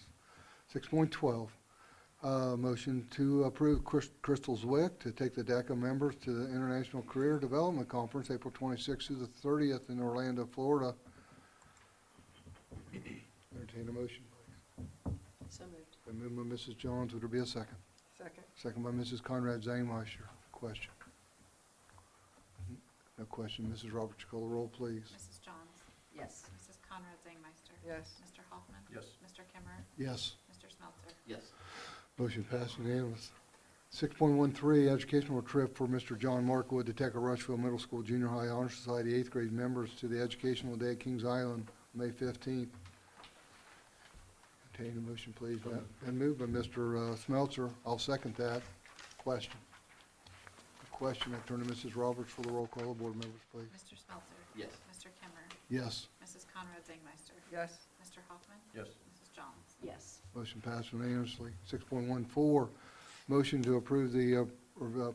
6.12, motion to approve Crystal Zwick to take the DECA members to the International Career Development Conference, April 26th through the 30th in Orlando, Florida. Entertain a motion, please. So moved. Been moved by Mrs. Jones. Would there be a second? Second. Second by Mrs. Conrad Zangmeister. Question? No question. Mrs. Roberts, call the roll, please. Mrs. Johns? Yes. Mrs. Conrad Zangmeister? Yes. Mr. Hoffman? Yes. Mr. Kimmer? Yes. Mr. Smelter? Yes. Motion passed unanimous. 6.13, educational trip for Mr. John Markwood to Teca Rushville Middle School Junior High Honor Society 8th grade members to the Educational Day at Kings Island, May 15th. Entertain a motion, please. Been moved by Mr. Smeltzer. I'll second that. Question? Question, I turn to Mrs. Roberts for the roll call. Board members, please. Mr. Smelter? Yes. Mr. Kimmer? Yes. Mrs. Conrad Zangmeister? Yes. Mr. Hoffman? Yes. Mrs. Johns? Yes. Motion passed unanimously. 6.14, motion to approve the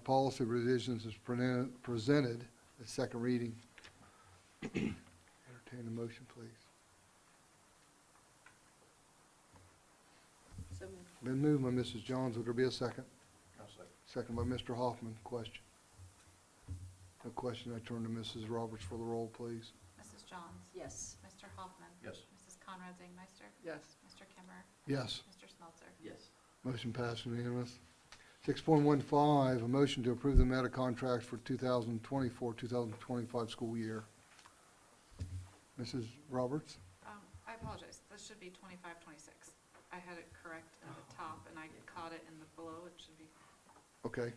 policy revisions as presented at second reading. Entertain a motion, please. So moved. Been moved by Mrs. Johns. Would there be a second? I'll second. Second by Mr. Hoffman. Question? No question. I turn to Mrs. Roberts for the roll, please. Mrs. Johns? Yes. Mr. Hoffman? Yes. Mrs. Conrad Zangmeister? Yes. Mr. Kimmer? Yes. Mr. Smelter? Yes. Motion passed unanimous. 6.15, a motion to approve the meta contracts for 2024-2025 school year. Mrs. Roberts? I apologize. This should be 25-26. I had it correct at the top, and I caught it in the below. It should be Okay.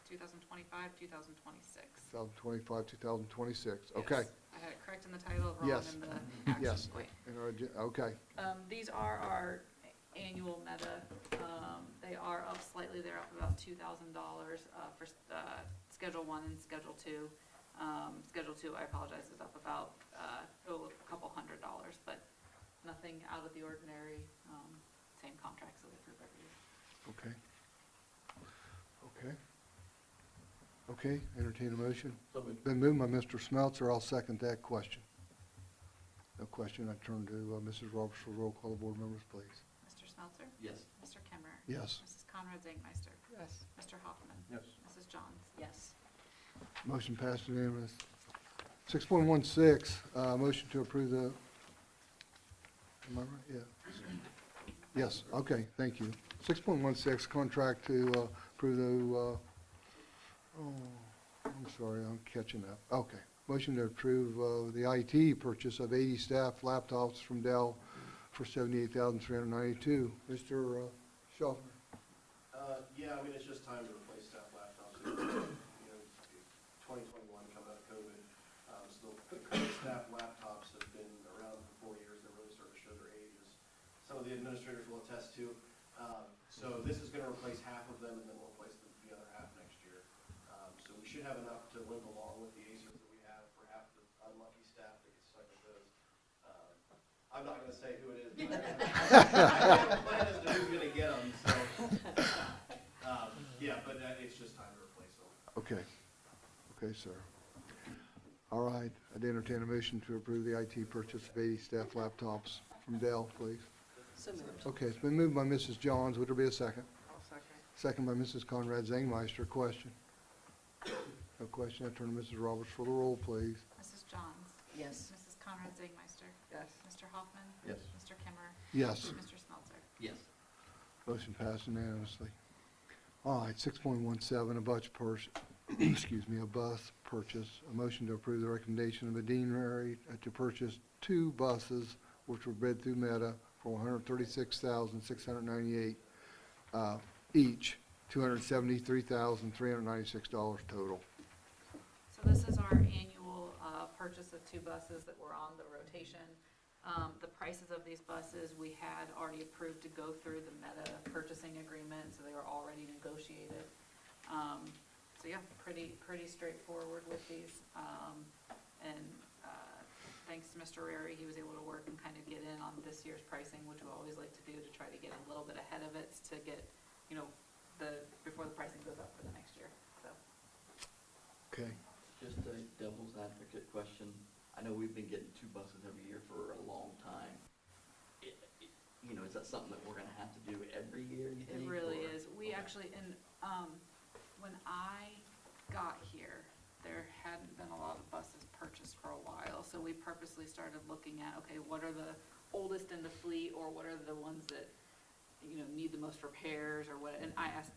2025, 2026. 2025, 2026, okay. Yes, I had it correct in the title, wrong Yes. in the action. Yes. Wait. Okay, These are our annual meta. They are up slightly. They're up about $2,000 for Schedule 1 and Schedule 2. Schedule 2, I apologize, is up about a couple $100, but nothing out of the ordinary. Same contracts that we approve every year. okay. Okay, entertain a motion. Been moved by Mr. Smeltzer, I'll second that question. No question, I turn to Mrs. Roberts for roll call of board members, please. Mr. Smeltzer? Yes. Mr. Kimmerer? Yes. Mrs. Conrad Zangmeister? Yes. Mr. Hoffman? Yes. Mrs. Johns? Yes. Motion passed unanimous. 6.16, motion to approve the, am I right? Yeah. Yes, okay, thank you. 6.16, contract to approve the, I'm sorry, I'm catching up. Okay. Motion to approve the IT purchase of 80 staff laptops from Dell for $78,392. Mr. Schaffner? Yeah, I mean, it's just time to replace staff laptops. You know, 2021 coming out of COVID. So the current staff laptops have been around for 4 years. They're really starting to show their ages. Some of the administrators will attest to. So this is going to replace half of them, and then we'll replace the other half next year. So we should have enough to limp along with the Acers that we have for half the unlucky staff that gets stuck with those. I'm not going to say who it is, but I have a plan as to who's going to get them. So, yeah, but it's just time to replace them. Okay. Okay, sir. All right, I'd entertain a motion to approve the IT purchase of 80 staff laptops from Dell, please. So moved. Okay, it's been moved by Mrs. Johns. Would there be a second? I'll second. Second by Mrs. Conrad Zangmeister. Question? No question. I turn to Mrs. Roberts for the roll, please. Mrs. Johns? Yes. Mrs. Conrad Zangmeister? Yes. Mr. Hoffman? Yes. Mr. Kimmerer? Yes. Mr. Smeltzer? Yes. Motion passed unanimously. All right, 6.17, a bus purchase, excuse me, a bus purchase. A motion to approve the recommendation of the deanery to purchase 2 buses, which were bid through Meta for $136,698 each, $273,396 total. So this is our annual purchase of 2 buses that were on the rotation. The prices of these buses, we had already approved to go through the Meta purchasing agreement, so they were already negotiated. So yeah, pretty straightforward with these. And thanks to Mr. Rary, he was able to work and kind of get in on this year's pricing, which we always like to do to try to get a little bit ahead of it to get, before the pricing goes up for the next year, so. Okay. Just a devil's advocate question. I know we've been getting 2 buses every year for a long time. Is that something that we're gonna have to do every year, you think? It really or- is. We actually, and when I got here, there hadn't been a lot of buses purchased for a while, so we purposely started looking at, okay, what are the oldest in the fleet, or what are the ones that, need the most repairs, or what, and I asked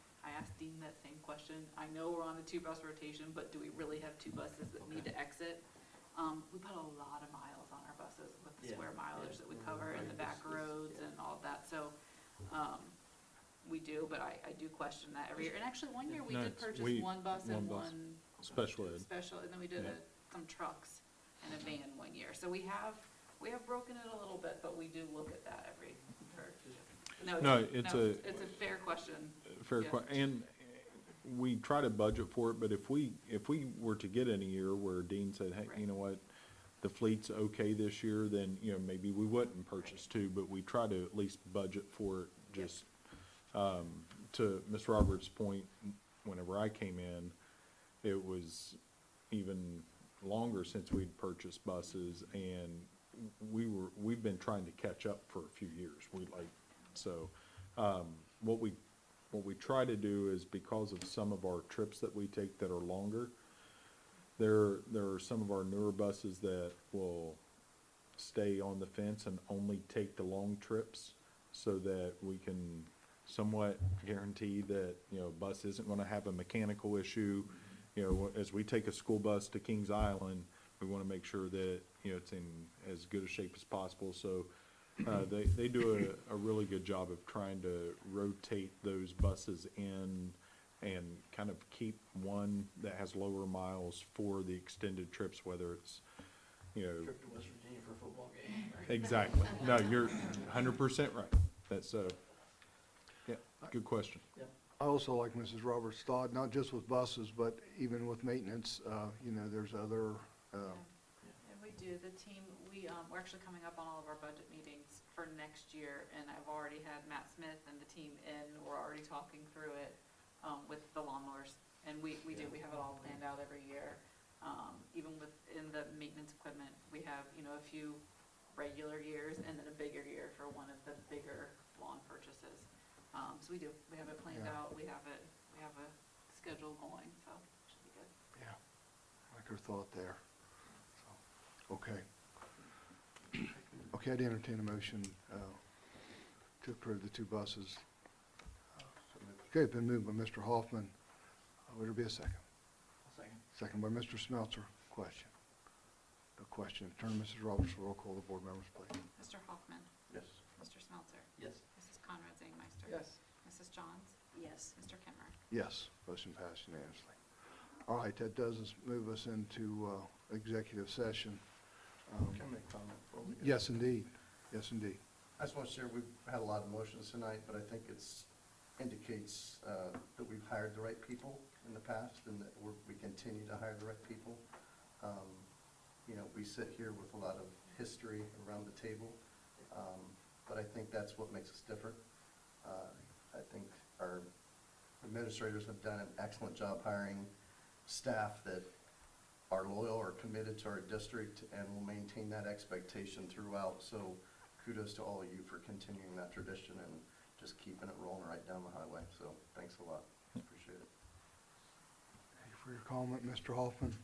Dean that same question. I know we're on a 2-bus rotation, but do we really have 2 buses that need to exit? We put a lot of miles on our buses with the Yeah, square mileage yeah. that we cover and the Right, back it's- roads yeah. and all of that, so, we do, but I do question that every year. And actually, one year we No, did it's- purchase we- 1 bus and one bus. 1 Special ed. special, and then we did Yeah. some trucks and a van one year. So we have broken it a little bit, but we do look at that every, No, it's a- it's a fair question. Fair Yeah. and we try to budget for it, but if we were to get in a year where Dean said, hey, Right. you know what, the fleet's okay this year, then, maybe we wouldn't purchase 2, but we try to at least budget for it, just, to Ms. Roberts' point, whenever I came in, it was even longer since we'd purchased buses, and we've been trying to catch up for a few years. What we try to do is, because of some of our trips that we take that are longer, there are some of our newer buses that will stay on the fence and only take the long trips, so that we can somewhat guarantee that, a bus isn't gonna have a mechanical issue. As we take a school bus to Kings Island, we wanna make sure that, it's in as good a shape as possible, so, they do a really good job of trying to rotate those buses in and kind of keep one that has lower miles for the extended trips, whether it's, you know. Trip to West Virginia for a football game. Exactly. No, you're 100% right. That's yeah, good question. I also like Mrs. Roberts' thought, not just with buses, but even with maintenance, you know, there's other, And we do, the team, we're actually coming up on all of our budget meetings for next year, and I've already had Matt Smith and the team in, we're already talking through it, with the lawnmowers. And we have it all planned out every year. Even within the maintenance equipment, we have, you know, a few regular years and then a bigger year for one of the bigger lawn purchases. So we have it planned Yeah. out, we have a schedule going, so it should be good. yeah, I like her thought there. So, okay. Okay, I'd entertain a motion to approve the 2 buses. Okay, it's been moved by Mr. Hoffman. Would there be a second? Second. Second by Mr. Smeltzer. Question? No question. Turn to Mrs. Roberts for roll call. The board members, please. Mr. Hoffman. Yes. Mr. Smeltzer. Yes. Mrs. Conrad Zangsmeister. Yes. Mrs. Johns. Yes. Mr. Kimmer. Yes, motion passed unanimously. All right, that does move us into executive session. Can I make a comment before we go? Yes, indeed. Yes, indeed. I just want to share, we've had a lot of motions tonight, but I think it's indicates that we've hired the right people in the past and that we continue to hire the right people. You know, we sit here with a lot of history around the table, but I think that's what makes us different. I think our administrators have done an excellent job hiring staff that are loyal or committed to our district and will maintain that expectation throughout. So kudos to all of you for continuing that tradition and just keeping it rolling right down the highway. So thanks a lot. Appreciate it. Thank you for your comment, Mr. Hoffman.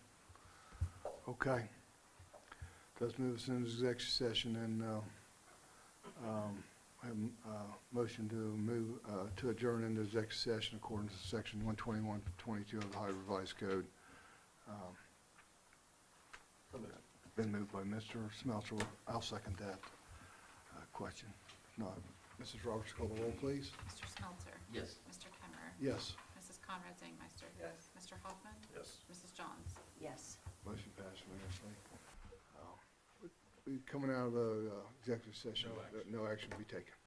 Okay. Does move us into executive session and have a motion to move, to adjourn into executive session according to section 121.22 of the Ohio Revised Code. Been moved by Mr. Smeltzer. I'll second that question. If not, Mrs. Roberts, call the roll, please. Mr. Smeltzer. Yes. Mr. Kimmer. Yes. Mrs. Conrad Zangsmeister. Yes. Mr. Hoffman. Yes. Mrs. Johns. Yes. Motion passed unanimously. We coming out of the executive session, no action will be taken.